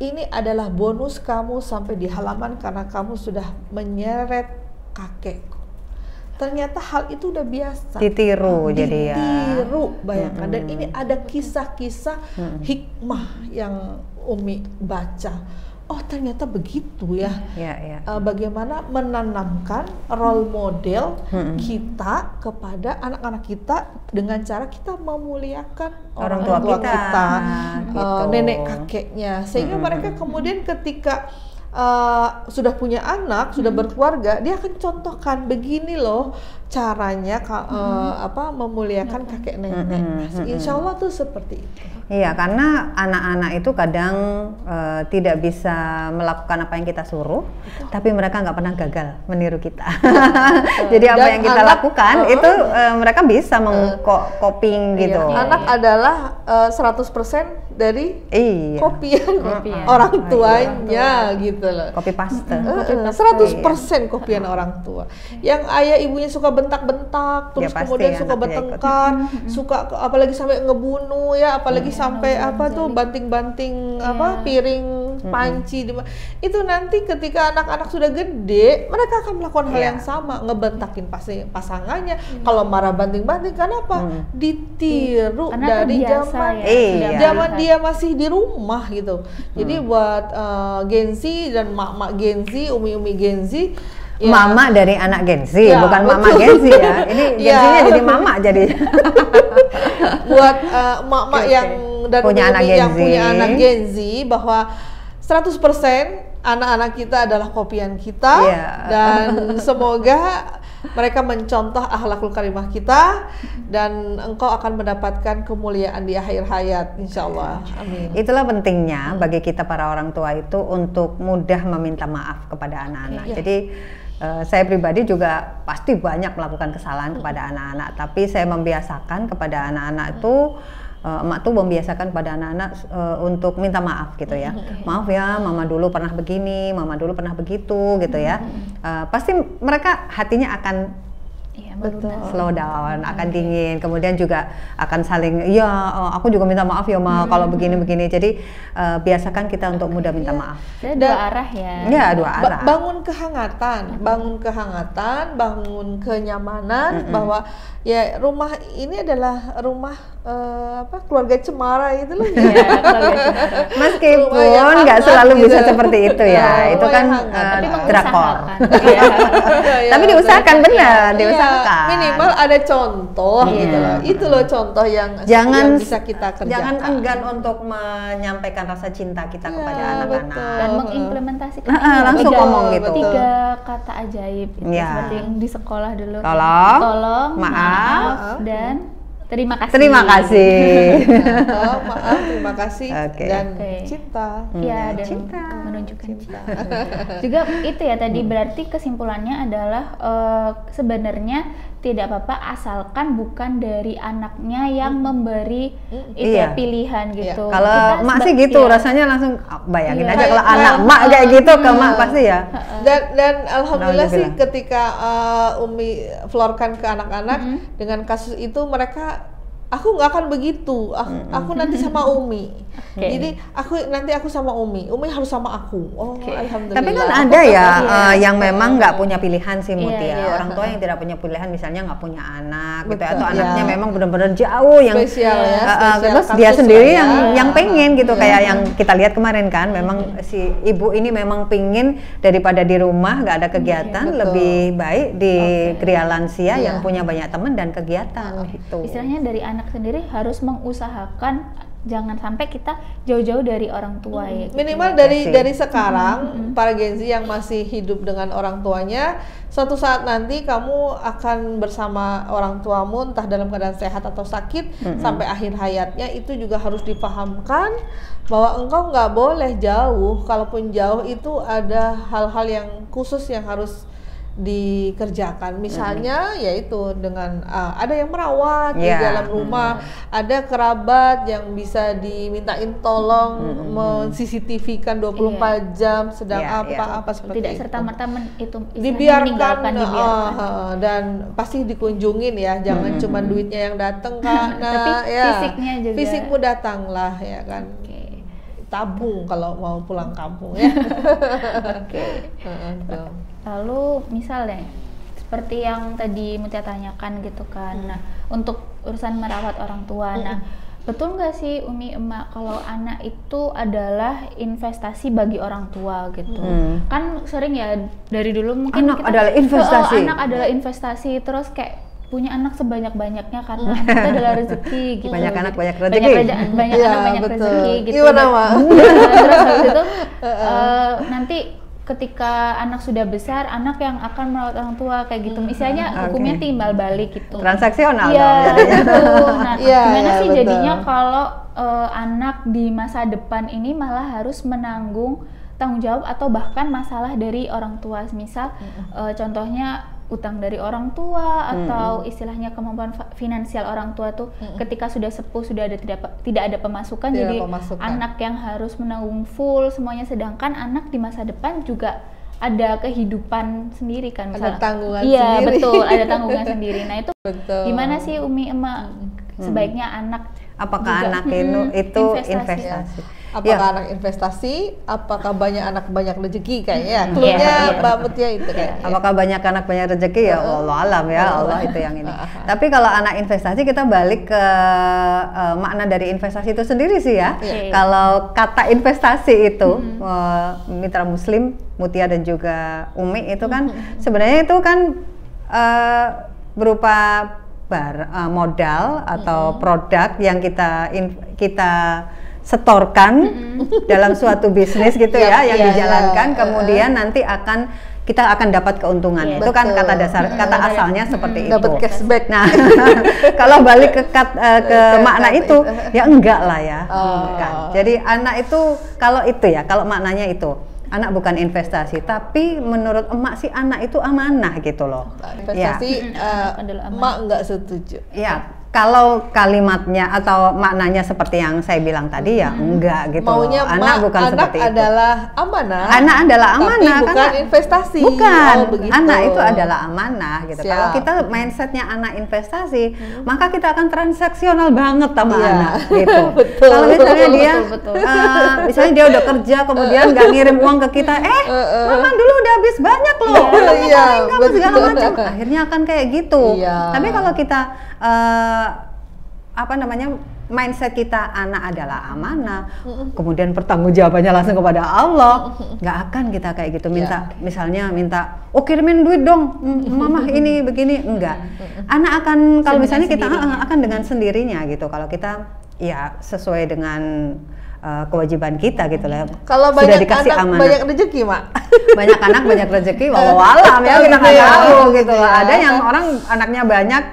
Speaker 1: "Ini adalah bonus kamu sampai di halaman karena kamu sudah menyeret kakekku." Ternyata hal itu udah biasa.
Speaker 2: Ditiru jadi ya.
Speaker 1: Ditiru, bayangkan. Dan ini ada kisah-kisah hikmah yang Umi baca. Oh ternyata begitu ya. Bagaimana menanamkan role model kita kepada anak-anak kita dengan cara kita memuliakan orang tua kita, gitu. Nenek kakeknya, sehingga mereka kemudian ketika sudah punya anak, sudah berkeluarga, dia akan contohkan begini loh caranya memuliakan kakek nenek. Insya Allah tuh seperti itu.
Speaker 2: Iya, karena anak-anak itu kadang tidak bisa melakukan apa yang kita suruh, tapi mereka nggak pernah gagal meniru kita. Jadi apa yang kita lakukan itu mereka bisa mengcopying gitu.
Speaker 1: Anak adalah 100% dari kopian orang tuanya gitu loh.
Speaker 2: Copy paste.
Speaker 1: 100% kopian orang tua. Yang ayah ibunya suka bentak-bentak, terus kemudian suka bertengkar, suka apalagi sampai ngebunuh ya, apalagi sampai banting-banting piring, panci, itu nanti ketika anak-anak sudah gede, mereka akan melakukan hal yang sama, ngebentakin pasangannya. Kalau marah banting-banting, kenapa? Ditiru dari zaman dia masih di rumah gitu. Jadi buat Gen Z dan mak-mak Gen Z, umi-umi Gen Z,
Speaker 2: mama dari anak Gensi, bukan betul. Mama Gensi ya. Ini Gensinya jadi mama jadi.
Speaker 1: Buat emak-emak yang dan
Speaker 2: punya anak
Speaker 1: yang punya anak Gensi, bahwa 100% anak-anak kita adalah kopian kita, dan semoga mereka mencontoh akhlakul karimah kita, dan engkau akan mendapatkan kemuliaan di akhir hayat, insya Allah. Amin.
Speaker 2: Itulah pentingnya bagi kita para orang tua itu untuk mudah meminta maaf kepada anak-anak. Jadi saya pribadi juga pasti banyak melakukan kesalahan kepada anak-anak, tapi saya membiasakan kepada anak-anak itu, emak tuh membiasakan pada anak-anak untuk minta maaf gitu ya. Maaf ya, mama dulu pernah begini, mama dulu pernah begitu gitu ya. Pasti mereka hatinya akan slow down, akan dingin. Kemudian juga akan saling, aku juga minta maaf ya ma kalau begini-begini. Jadi biasakan kita untuk mudah minta maaf.
Speaker 3: Dua arah ya.
Speaker 2: Ya, dua arah.
Speaker 1: Bangun kehangatan, bangun kenyamanan, bahwa ya rumah ini adalah rumah keluarga cemara itu loh.
Speaker 2: Meskipun nggak selalu bisa seperti itu ya. Itu kan drakor. Tapi diusahakan benar, diusahakan.
Speaker 1: Minimal ada contoh gitu loh. Itu loh contoh yang bisa kita kerjakan.
Speaker 2: Jangan enggan untuk menyampaikan rasa cinta kita kepada anak-anak
Speaker 3: dan mengimplementasikan
Speaker 2: langsung ngomong gitu.
Speaker 3: 3 kata ajaib itu seperti yang di sekolah dulu.
Speaker 2: Tolong,
Speaker 3: maaf, dan terima kasih.
Speaker 2: Terima kasih.
Speaker 1: Maaf, terima kasih, dan cinta.
Speaker 3: Ya, dan
Speaker 2: cinta.
Speaker 3: Menunjukkan cinta. Juga itu ya tadi, berarti kesimpulannya adalah sebenarnya tidak apa-apa asalkan bukan dari anaknya yang memberi pilihan gitu.
Speaker 2: Kalau emak sih gitu, rasanya langsung bayangin aja kalau anak emak kayak gitu ke emak pasti ya.
Speaker 1: Dan alhamdulillah sih ketika Umi florkan ke anak-anak dengan kasus itu, mereka, aku nggak akan begitu, aku nanti sama Umi. Jadi nanti aku sama Umi harus sama aku. Alhamdulillah.
Speaker 2: Tapi kan ada ya yang memang nggak punya pilihan sih Mutia. Orang tua yang tidak punya pilihan, misalnya nggak punya anak gitu, atau anaknya memang benar-benar jauh yang
Speaker 1: spesial
Speaker 2: terus dia sendiri yang pengen gitu, kayak yang kita lihat kemarin kan, memang si ibu ini memang pingin daripada di rumah nggak ada kegiatan, lebih baik di Gria Lansia yang punya banyak teman dan kegiatan gitu.
Speaker 3: Istilahnya dari anak sendiri harus mengusahakan jangan sampai kita jauh-jauh dari orang tua ya.
Speaker 1: Minimal dari sekarang para Genzi yang masih hidup dengan orang tuanya, suatu saat nanti kamu akan bersama orang tuamu entah dalam keadaan sehat atau sakit sampai akhir hayatnya. Itu juga harus dipahamkan bahwa engkau nggak boleh jauh. Kalaupun jauh itu ada hal-hal yang khusus yang harus dikerjakan, misalnya yaitu dengan ada yang merawat di dalam rumah, ada kerabat yang bisa dimintain tolong men-CCTV-kan 24 jam sedang apa seperti
Speaker 3: tidak
Speaker 1: itu.
Speaker 3: serta-merta itu
Speaker 1: dibiarkan. Dan pasti dikunjungin ya, jangan cuma duitnya yang datang Kak.
Speaker 3: Tapi fisiknya juga.
Speaker 1: Fisikmu datanglah ya kan. Tabung kalau mau pulang kampung ya.
Speaker 3: Lalu misalnya seperti yang tadi Mutia tanyakan gitu kan, nah untuk urusan merawat orang tua, nah betul nggak sih Umi emak kalau anak itu adalah investasi bagi orang tua gitu? Kan sering ya dari dulu mungkin
Speaker 2: anak adalah investasi.
Speaker 3: Anak adalah investasi, terus kayak punya anak sebanyak-banyaknya karena anak itu adalah rezeki gitu.
Speaker 2: Banyak anak banyak rezeki.
Speaker 3: Banyak anak banyak rezeki gitu.
Speaker 1: Terus
Speaker 3: habis itu nanti ketika anak sudah besar, anak yang akan merawat orang tua kayak gitu. Misalnya hukumnya timbal balik gitu.
Speaker 2: Transaksional
Speaker 3: dong jadinya. Nah, gimana sih
Speaker 1: betul.
Speaker 3: jadinya kalau anak di masa depan ini malah harus menanggung tanggung jawab atau bahkan masalah dari orang tua. Misal contohnya utang dari orang tua atau istilahnya kemampuan finansial orang tua tuh ketika sudah sepuh, sudah ada tidak ada pemasukan, jadi anak yang harus menanggung full semuanya, sedangkan anak di masa depan juga ada kehidupan sendiri kan, misalnya
Speaker 1: ada tanggungan
Speaker 3: sendiri.
Speaker 1: Iya
Speaker 3: betul, ada tanggungan sendiri. Nah itu gimana sih Umi emak sebaiknya anak
Speaker 2: apakah
Speaker 3: juga,
Speaker 2: anak itu investasi?
Speaker 1: Apakah anak investasi? Apakah banyak anak banyak rezeki kayaknya? Cluenya Mbak Mutia itu kayaknya.
Speaker 2: Apakah banyak anak banyak rezeki ya Allah alam ya Allah itu yang ini. Tapi kalau anak investasi kita balik ke makna dari investasi itu sendiri sih ya. Kalau kata investasi itu mitra muslim Mutia dan juga Umi itu kan sebenarnya itu kan berupa modal atau produk yang kita setorkan dalam suatu bisnis gitu ya yang dijalankan kemudian nanti kita akan dapat keuntungan. Itu kan kata dasar kata asalnya seperti itu.
Speaker 1: Dapat cashback.
Speaker 2: Nah, kalau balik ke makna itu ya enggak lah ya. Bukan. Jadi anak itu kalau maknanya itu anak bukan investasi, tapi menurut emak sih anak itu amanah gitu loh.
Speaker 1: Investasi emak enggak setuju.
Speaker 2: Ya, kalau kalimatnya atau maknanya seperti yang saya bilang tadi ya enggak gitu.
Speaker 1: Maunya
Speaker 2: loh. Anak bukan seperti itu.
Speaker 1: adalah amanah.
Speaker 2: Anak adalah amanah
Speaker 1: tapi bukan investasi.
Speaker 2: Bukan.
Speaker 1: Begitu.
Speaker 2: Anak itu adalah amanah gitu. Kalau kita mindsetnya anak investasi, maka kita akan transaksional banget sama anak gitu. Kalau misalnya dia misalnya dia udah kerja kemudian nggak ngirim uang ke kita, mama dulu udah habis banyak loh. Kamu segala macam. Akhirnya akan kayak gitu. Tapi kalau kita mindset kita anak adalah amanah, kemudian pertanggungjawabannya langsung kepada Allah, nggak akan kita kayak gitu misalnya minta, kirimin duit dong, mama ini begini, enggak. Anak akan kalau misalnya kita akan dengan sendirinya gitu, kalau kita ya sesuai dengan kewajiban kita gitu lah.
Speaker 1: Kalau banyak anak banyak rezeki, Mak.
Speaker 2: Banyak anak banyak rezeki, wallahu alam ya kita nggak tahu gitu. Ada yang orang anaknya banyak,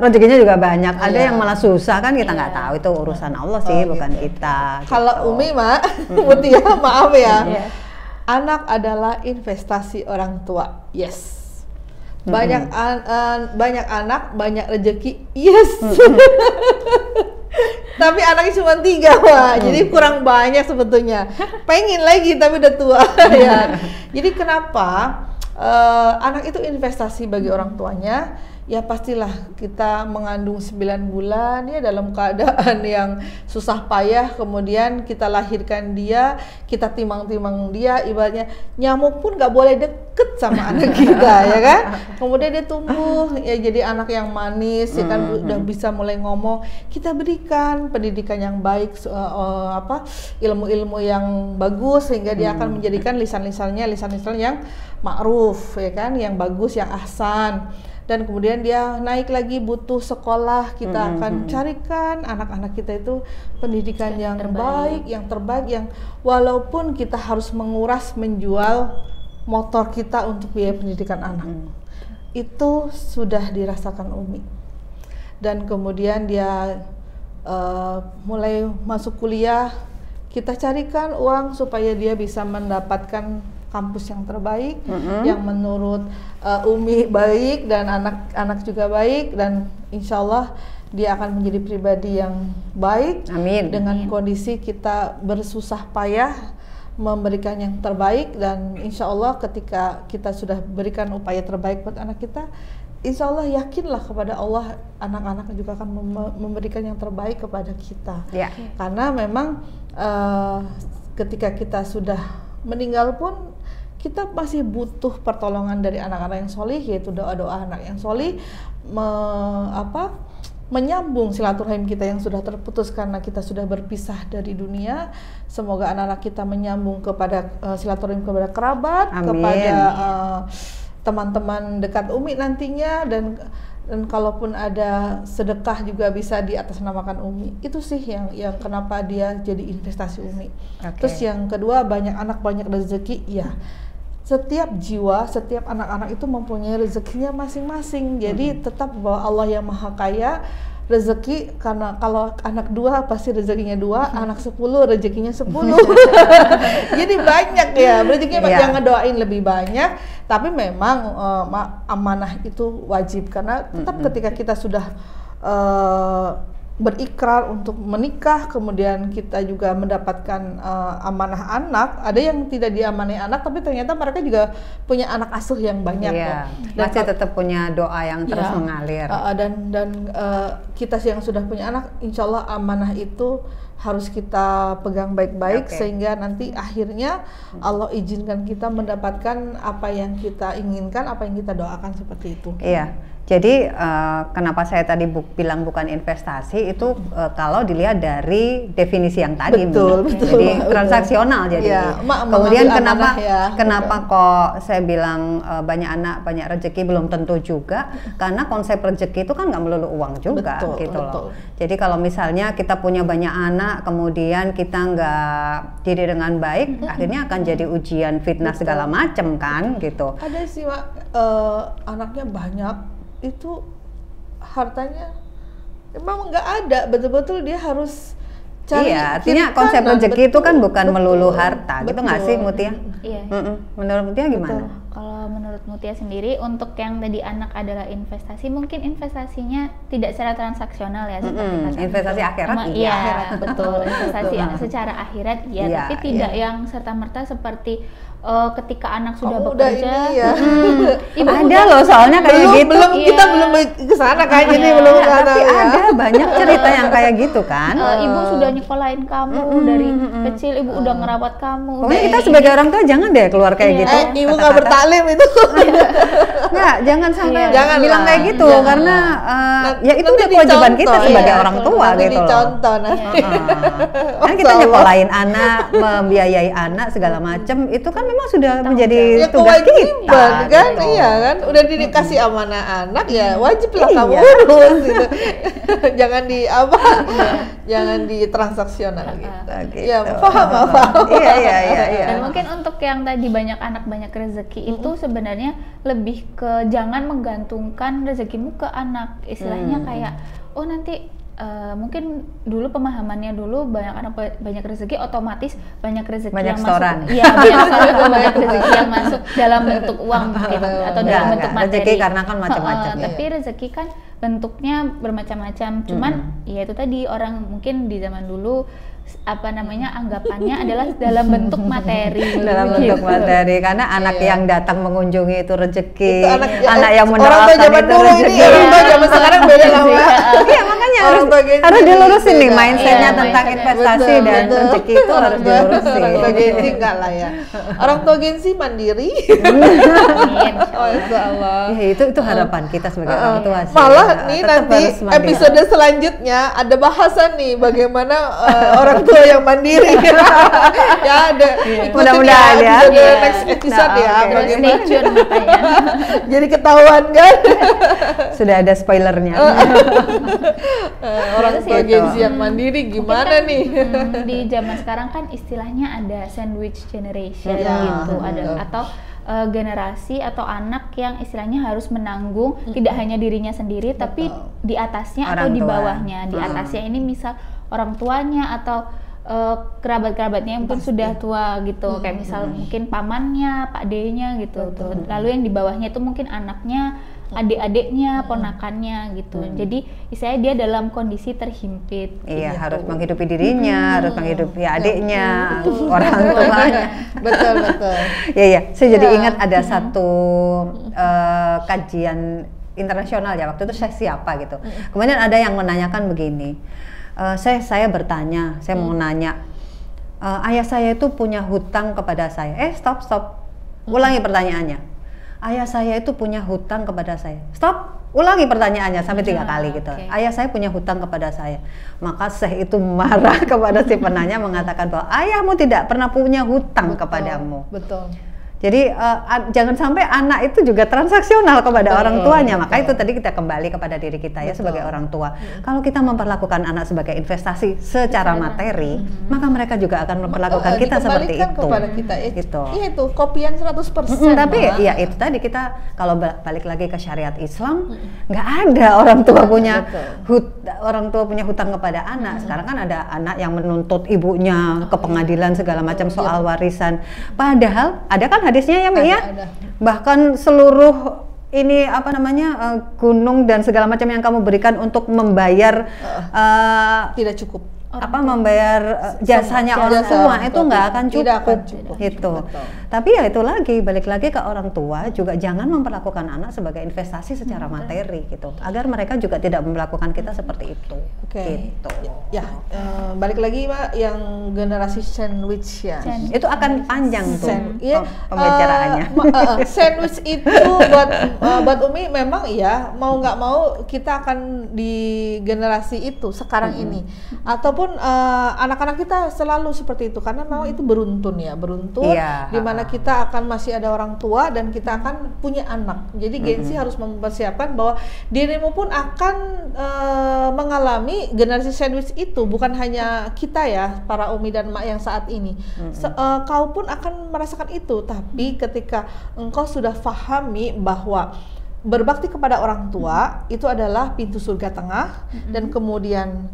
Speaker 2: rezekinya juga banyak. Ada yang malah susah kan kita nggak tahu, itu urusan Allah sih, bukan kita.
Speaker 1: Kalau Umi Mak, Mutia maaf ya. Anak adalah investasi orang tua. Yes. Banyak anak banyak rezeki. Yes. Tapi anaknya cuma 3, Wak. Jadi kurang banyak sebetulnya. Pengen lagi tapi udah tua ya. Jadi kenapa anak itu investasi bagi orang tuanya? Ya pastilah kita mengandung 9 bulan ya dalam keadaan yang susah payah, kemudian kita lahirkan dia, kita timang-timang dia, ibaratnya nyamuk pun gak boleh deket sama anak kita ya kan. Kemudian dia tumbuh ya jadi anak yang manis ya kan, udah bisa mulai ngomong, kita berikan pendidikan yang baik, ilmu-ilmu yang bagus sehingga dia akan menjadikan lisan-lisan yang ma'ruf ya kan, yang bagus, yang ahsan. Dan kemudian dia naik lagi butuh sekolah, kita akan carikan anak-anak kita itu pendidikan yang baik, yang terbaik, yang walaupun kita harus menjual motor kita untuk biaya pendidikan anak. Itu sudah dirasakan Umi. Dan kemudian dia mulai masuk kuliah, kita carikan uang supaya dia bisa mendapatkan kampus yang terbaik, yang menurut Umi baik dan anak-anak juga baik, dan insya Allah dia akan menjadi pribadi yang baik.
Speaker 2: Amin.
Speaker 1: Dengan kondisi kita bersusah payah memberikan yang terbaik, dan insya Allah ketika kita sudah berikan upaya terbaik buat anak kita, insya Allah yakinlah kepada Allah anak-anak juga akan memberikan yang terbaik kepada kita. Karena memang ketika kita sudah meninggal pun kita masih butuh pertolongan dari anak-anak yang solih, yaitu doa-doa anak yang solih, menyambung silaturahim kita yang sudah terputus karena kita sudah berpisah dari dunia. Semoga anak-anak kita menyambung kepada silaturahim kepada kerabat, kepada teman-teman dekat Umi nantinya, dan kalaupun ada sedekah juga bisa diatasnamakan Umi. Itu sih yang kenapa dia jadi investasi Umi. Terus yang kedua, banyak anak banyak rezeki. Ya, setiap jiwa, setiap anak-anak itu mempunyai rezekinya masing-masing. Jadi tetap bahwa Allah yang maha kaya rezeki, karena kalau anak 2 pasti rezekinya 2, anak 10 rezekinya 10. Jadi banyak ya rezekinya, yang ngedoain lebih banyak. Tapi memang amanah itu wajib, karena tetap ketika kita sudah berikrar untuk menikah, kemudian kita juga mendapatkan amanah anak. Ada yang tidak diamanahi anak, tapi ternyata mereka juga punya anak asuh yang banyak. Dan
Speaker 2: masih tetap punya doa yang terus mengalir.
Speaker 1: Dan kita yang sudah punya anak, insya Allah amanah itu harus kita pegang baik-baik sehingga nanti akhirnya Allah izinkan kita mendapatkan apa yang kita inginkan, apa yang kita doakan seperti itu.
Speaker 2: Iya. Jadi kenapa saya tadi bilang bukan investasi itu kalau dilihat dari definisi yang tadi,
Speaker 1: betul.
Speaker 2: Jadi transaksional jadi.
Speaker 1: Ya,
Speaker 2: kemudian kenapa kok saya bilang banyak anak banyak rezeki, belum tentu juga karena konsep rezeki itu kan nggak melulu uang juga, gitu loh. Jadi kalau misalnya kita punya banyak anak kemudian kita nggak didik dengan baik, akhirnya akan jadi ujian, fitnah segala macam kan, gitu.
Speaker 1: Ada sih Mak, anaknya banyak, itu hartanya memang nggak ada, betul-betul dia harus cari.
Speaker 2: Iya, artinya konsep rezeki itu kan bukan melulu harta, gitu nggak sih Mutia?
Speaker 3: Iya.
Speaker 2: Menurut Mutia gimana?
Speaker 3: Kalau menurut Mutia sendiri, untuk yang tadi anak adalah investasi, mungkin investasinya tidak secara transaksional ya, seperti
Speaker 2: investasi akhirat.
Speaker 3: Iya, betul. Investasi secara akhirat, tapi tidak yang serta-merta seperti ketika anak sudah bekerja,
Speaker 2: ibu ada loh soalnya kayak gitu.
Speaker 1: Kita belum kesana kayak gini, belum kesana.
Speaker 2: Tapi ada banyak cerita yang kayak gitu kan.
Speaker 3: Ibu sudah nyekolahin kamu dari kecil, ibu udah ngerawat kamu.
Speaker 2: Pokoknya kita sebagai orang tua jangan deh keluar kayak gitu.
Speaker 1: Ibu nggak bertaklim itu.
Speaker 2: Nggak, jangan sampai bilang kayak gitu karena ya itu udah kewajiban kita sebagai orang tua gitu loh.
Speaker 1: Dicontoh
Speaker 2: Kan kita nyekolahin anak, membiayai anak segala macam, itu kan memang sudah menjadi tugas kita
Speaker 1: kan, iya kan, udah dikasih amanah anak ya wajiblah kamu urus gitu. Jangan jangan ditransaksional gitu. Ya paham.
Speaker 2: Iya.
Speaker 3: Dan mungkin untuk yang tadi banyak anak banyak rezeki itu sebenarnya lebih ke jangan menggantungkan rezekimu ke anak, istilahnya kayak nanti mungkin dulu pemahamannya banyak anak banyak rezeki otomatis banyak rezeki yang
Speaker 2: setoran.
Speaker 3: masuk. Iya, banyak rezeki yang masuk dalam bentuk uang gitu, atau dalam bentuk materi.
Speaker 2: Rezeki karena kan macam-macam.
Speaker 3: Tapi rezeki kan bentuknya bermacam-macam. Cuman ya itu tadi orang mungkin di zaman dulu anggapannya adalah dalam bentuk materi.
Speaker 2: Dalam bentuk materi, karena anak yang datang mengunjungi itu rezeki,
Speaker 1: itu
Speaker 2: anak yang
Speaker 1: mendoakan itu rezeki. Orang tua zaman sekarang beda lama.
Speaker 2: Iya, makanya harus dilurusin nih mindsetnya tentang investasi dan rezeki itu harus dilurusin.
Speaker 1: Orang tua Gensi enggak lah ya. Orang tua Gensi mandiri. Masyaallah.
Speaker 2: Ya itu harapan kita sebagai orang tua sih.
Speaker 1: Malah nih nanti episode selanjutnya ada bahasan nih bagaimana orang tua yang mandiri. Ya ada.
Speaker 2: Mudah-mudahan ya.
Speaker 1: Next episode ya.
Speaker 3: Stay tune makanya.
Speaker 1: Jadi ketahuan kan.
Speaker 2: Sudah ada spoilernya.
Speaker 1: Orang tua Gensi yang mandiri gimana nih?
Speaker 3: Di zaman sekarang kan istilahnya ada sandwich generation gitu, ada atau generasi atau anak yang istilahnya harus menanggung tidak hanya dirinya sendiri tapi di atasnya
Speaker 2: orang
Speaker 3: atau di
Speaker 2: tua.
Speaker 3: bawahnya. Di atasnya ini misal orang tuanya atau kerabat-kerabatnya yang mungkin sudah tua gitu, kayak misal mungkin pamannya, pak D-nya gitu. Lalu yang di bawahnya itu mungkin anaknya, adik-adiknya, ponakannya gitu. Jadi istilahnya dia dalam kondisi terhimpit.
Speaker 2: Iya, gitu. Harus menghidupi dirinya, harus menghidupi adiknya, orang tuanya.
Speaker 1: Betul.
Speaker 2: Iya. Saya jadi ingat ada satu kajian internasional ya, waktu itu saya siapa gitu. Kemudian ada yang menanyakan begini. Saya bertanya, saya mau nanya, ayah saya itu punya hutang kepada saya. Stop. Ulangi pertanyaannya. Ayah saya itu punya hutang kepada saya. Stop. Ulangi pertanyaannya sampai 3 kali gitu. Ayah saya punya hutang kepada saya. Maka Syekh itu marah kepada si penanya, mengatakan bahwa ayahmu tidak pernah punya hutang kepadamu.
Speaker 1: Betul.
Speaker 2: Jadi jangan sampai anak itu juga transaksional kepada orang tuanya. Maka itu tadi kita kembali kepada diri kita ya sebagai orang tua. Kalau kita memperlakukan anak sebagai investasi secara materi, maka mereka juga akan memperlakukan kita seperti itu.
Speaker 1: Kepada kita
Speaker 2: gitu.
Speaker 1: Iya itu kopian 100%.
Speaker 2: Tapi ya itu tadi kita kalau balik lagi ke syariat Islam, nggak ada orang tua punya hutang kepada anak. Sekarang kan ada anak yang menuntut ibunya ke pengadilan segala macam soal warisan. Padahal ada kan hadisnya ya, Mi ya. Bahkan seluruh ini gunung dan segala macam yang kamu berikan untuk membayar
Speaker 1: tidak cukup.
Speaker 2: membayar jasanya orang tua itu nggak akan cukup gitu. Tapi ya itu lagi, balik lagi ke orang tua juga jangan memperlakukan anak sebagai investasi secara materi gitu, agar mereka juga tidak memperlakukan kita seperti itu. Gitu.
Speaker 1: Ya, balik lagi Mbak yang generasi sandwich ya.
Speaker 2: Itu akan panjang tuh pembicaraannya.
Speaker 1: Sandwich itu buat Umi memang ya mau nggak mau kita akan di generasi itu sekarang ini, ataupun anak-anak kita selalu seperti itu karena memang itu beruntun di mana kita akan masih ada orang tua dan kita akan punya anak. Jadi Gen Z harus mempersiapkan bahwa dirimu pun akan mengalami generasi sandwich itu, bukan hanya kita ya para Umi dan Mak yang saat ini. Kau pun akan merasakan itu, tapi ketika engkau sudah fahami bahwa berbakti kepada orang tua itu adalah pintu surga tengah, dan kemudian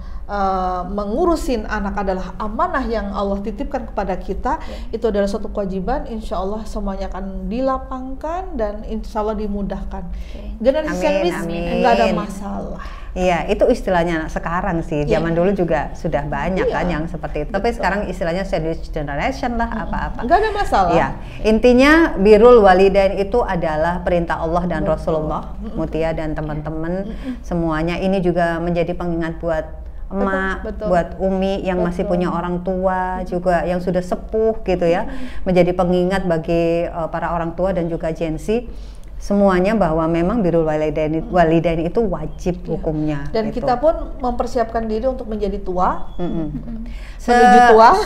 Speaker 1: mengurusin anak adalah amanah yang Allah titipkan kepada kita, itu adalah suatu kewajiban. Insya Allah semuanya akan dilapangkan dan insya Allah dimudahkan. Generasi sandwich nggak ada masalah.
Speaker 2: Iya, itu istilahnya sekarang sih. Zaman dulu juga sudah banyak kan yang seperti itu. Tapi sekarang istilahnya sandwich generation lah, apa-apa.
Speaker 1: Nggak ada masalah.
Speaker 2: Iya. Intinya birrul walidain itu adalah perintah Allah dan Rasulullah. Mutia dan teman-teman semuanya ini juga menjadi pengingat buat emak, buat Umi yang masih punya orang tua juga yang sudah sepuh gitu ya. Menjadi pengingat bagi para orang tua dan juga Gen Z semuanya bahwa memang birrul walidain itu wajib hukumnya.
Speaker 1: Dan
Speaker 2: gitu.
Speaker 1: kita pun mempersiapkan diri untuk menjadi tua,
Speaker 2: menuju tua.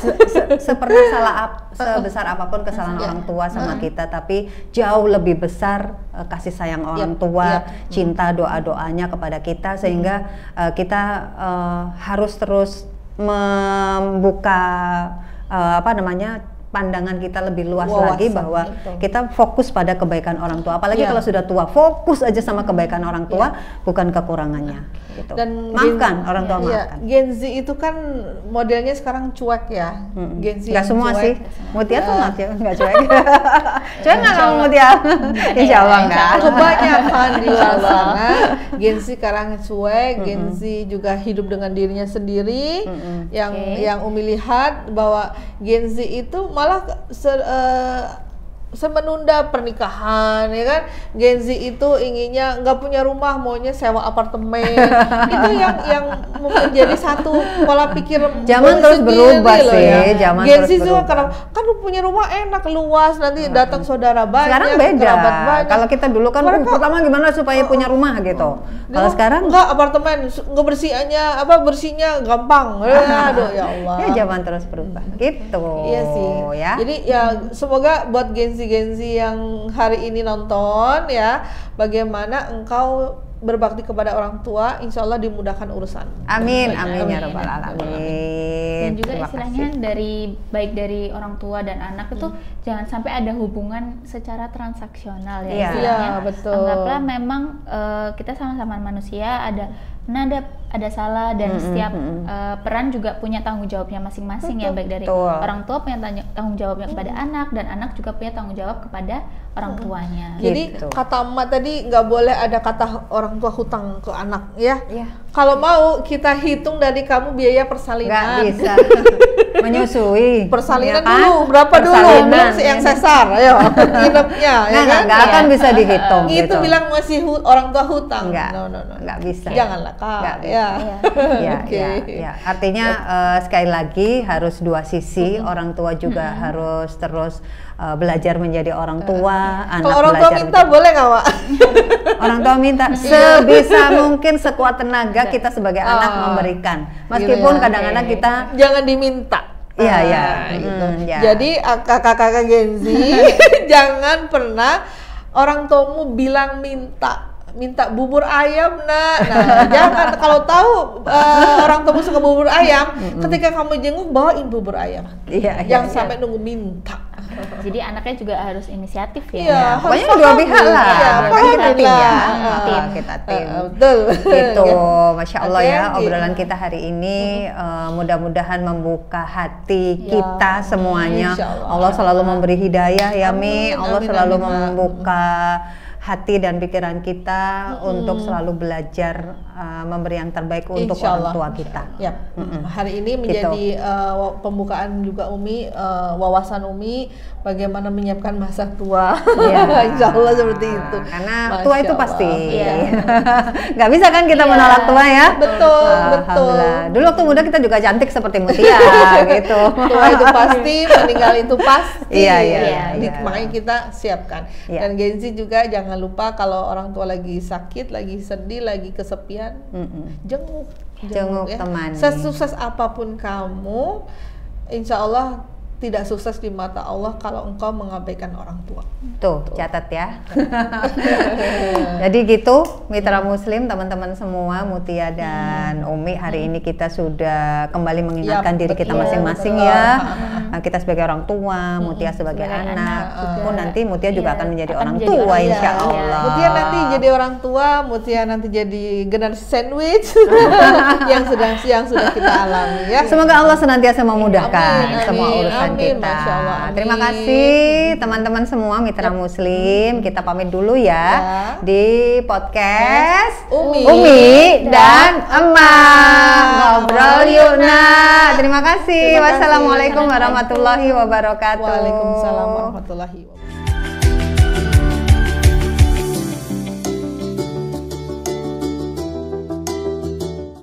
Speaker 2: Sebesar apapun kesalahan orang tua sama kita, tapi jauh lebih besar kasih sayang orang tua, cinta doa-doanya kepada kita, sehingga kita harus terus membuka pandangan kita lebih luas lagi bahwa kita fokus pada kebaikan orang tua, apalagi kalau sudah tua fokus aja sama kebaikan orang tua, bukan kekurangannya gitu. Dan maafkan orang tua, maafkan.
Speaker 1: Gen Z itu kan modelnya sekarang cuek ya. Gen Z
Speaker 2: nggak semua cuek. Sih Mutia tuh nggak cuek. Cuek nggak kamu Mutia? Insya Allah nggak.
Speaker 1: Kebanyakan di luar sana Gen Z sekarang cuek. Gen Z juga hidup dengan dirinya sendiri. Yang Umi lihat bahwa Gen Z itu malah semenunda pernikahan, ya kan. Gen Z itu inginnya nggak punya rumah, maunya sewa apartemen. Itu yang menjadi satu pola pikir.
Speaker 2: Zaman terus berubah sih ya. Zaman
Speaker 1: Gen Z juga karena kan punya rumah enak, luas, nanti datang saudara banyak.
Speaker 2: Sekarang beda. Kalau kita dulu kan pertama gimana supaya punya rumah gitu. Kalau sekarang
Speaker 1: nggak, apartemen bersihnya gampang. Aduh ya Allah.
Speaker 2: Ya zaman terus berubah gitu.
Speaker 1: Iya sih. Ya. Jadi ya semoga buat Gen Z yang hari ini nonton ya, bagaimana engkau berbakti kepada orang tua, insya Allah dimudahkan urusan.
Speaker 2: Amin, amin ya rabbal alamin.
Speaker 3: Dan juga istilahnya baik dari orang tua dan anak itu jangan sampai ada hubungan secara transaksional ya.
Speaker 1: Iya, betul.
Speaker 3: Anggaplah memang kita sama-sama manusia, ada salah, dan setiap peran juga punya tanggung jawabnya masing-masing ya, baik dari orang tua punya tanggung jawabnya kepada anak, dan anak juga punya tanggung jawab kepada orang tuanya.
Speaker 1: Jadi kata emak tadi nggak boleh ada kata orang tua hutang ke anak ya. Kalau mau kita hitung dari kamu biaya persalinan.
Speaker 2: Nggak bisa. Menyusui.
Speaker 1: Persalinan ya kan? Dulu berapa dulu? Belum yang sesar, ayo nginepnya.
Speaker 2: Nggak akan bisa dihitung.
Speaker 1: Itu
Speaker 2: gitu.
Speaker 1: Bilang masih orang tua hutang.
Speaker 2: Nggak bisa.
Speaker 1: Janganlah Kak.
Speaker 2: Ya. Artinya sekali lagi harus dua sisi. Orang tua juga harus terus belajar menjadi orang tua. Anak
Speaker 1: kalau orang tua minta boleh nggak, Wak?
Speaker 2: Orang tua minta sebisa mungkin, sekuat tenaga kita sebagai anak memberikan. Meskipun kadang-kadang kita
Speaker 1: jangan diminta.
Speaker 2: Iya.
Speaker 1: Jadi kakak-kakak Gen Z jangan pernah orang tuamu bilang minta bubur ayam, nah jangan. Kalau tahu orang tuamu suka bubur ayam, ketika kamu jenguk bawain bubur ayam. Jangan sampai nunggu minta.
Speaker 3: Jadi anaknya juga harus inisiatif ya.
Speaker 1: Iya,
Speaker 2: pokoknya dua pihak lah. Kita tim ya. Kita tim.
Speaker 1: Betul.
Speaker 2: Gitu. Masya Allah ya, obrolan kita hari ini mudah-mudahan membuka hati kita semuanya. Allah selalu memberi hidayah ya Mi. Allah selalu membuka hati dan pikiran kita untuk selalu belajar memberi yang terbaik untuk orang tua kita.
Speaker 1: Ya. Hari ini menjadi pembukaan juga Umi, wawasan Umi bagaimana menyiapkan masa tua. Insya Allah seperti itu.
Speaker 2: Karena tua itu pasti. Nggak bisa kan kita menolak tua ya.
Speaker 1: Betul.
Speaker 2: Dulu waktu muda kita juga cantik seperti Mutia gitu.
Speaker 1: Tua itu pasti, meninggal itu pasti.
Speaker 2: Iya.
Speaker 1: Makanya kita siapkan. Dan Genzi juga jangan lupa kalau orang tua lagi sakit, lagi sedih, lagi kesepian, jenguk ya.
Speaker 2: Temani.
Speaker 1: Sesukses apapun kamu, insya Allah tidak sukses di mata Allah kalau engkau mengabaikan orang tua.
Speaker 2: Tuh, catat ya. Jadi gitu, mitra muslim, teman-teman semua, Mutia dan Umi, hari ini kita sudah kembali mengingatkan diri kita masing-masing ya. Kita sebagai orang tua, Mutia sebagai anak, pun nanti Mutia juga akan menjadi orang tua insya Allah.
Speaker 1: Mutia nanti jadi orang tua, Mutia nanti jadi generasi sandwich yang sudah kita alami ya.
Speaker 2: Semoga Allah senantiasa memudahkan semua urusan kita.
Speaker 1: Masya Allah,
Speaker 2: terima kasih teman-teman semua mitra muslim. Kita pamit dulu ya di podcast Umi dan Emak Ngobrol Yuk Nak. Terima kasih. Wassalamualaikum warahmatullahi wabarakatuh.
Speaker 1: Waalaikumsalam warahmatullahi wabarakatuh.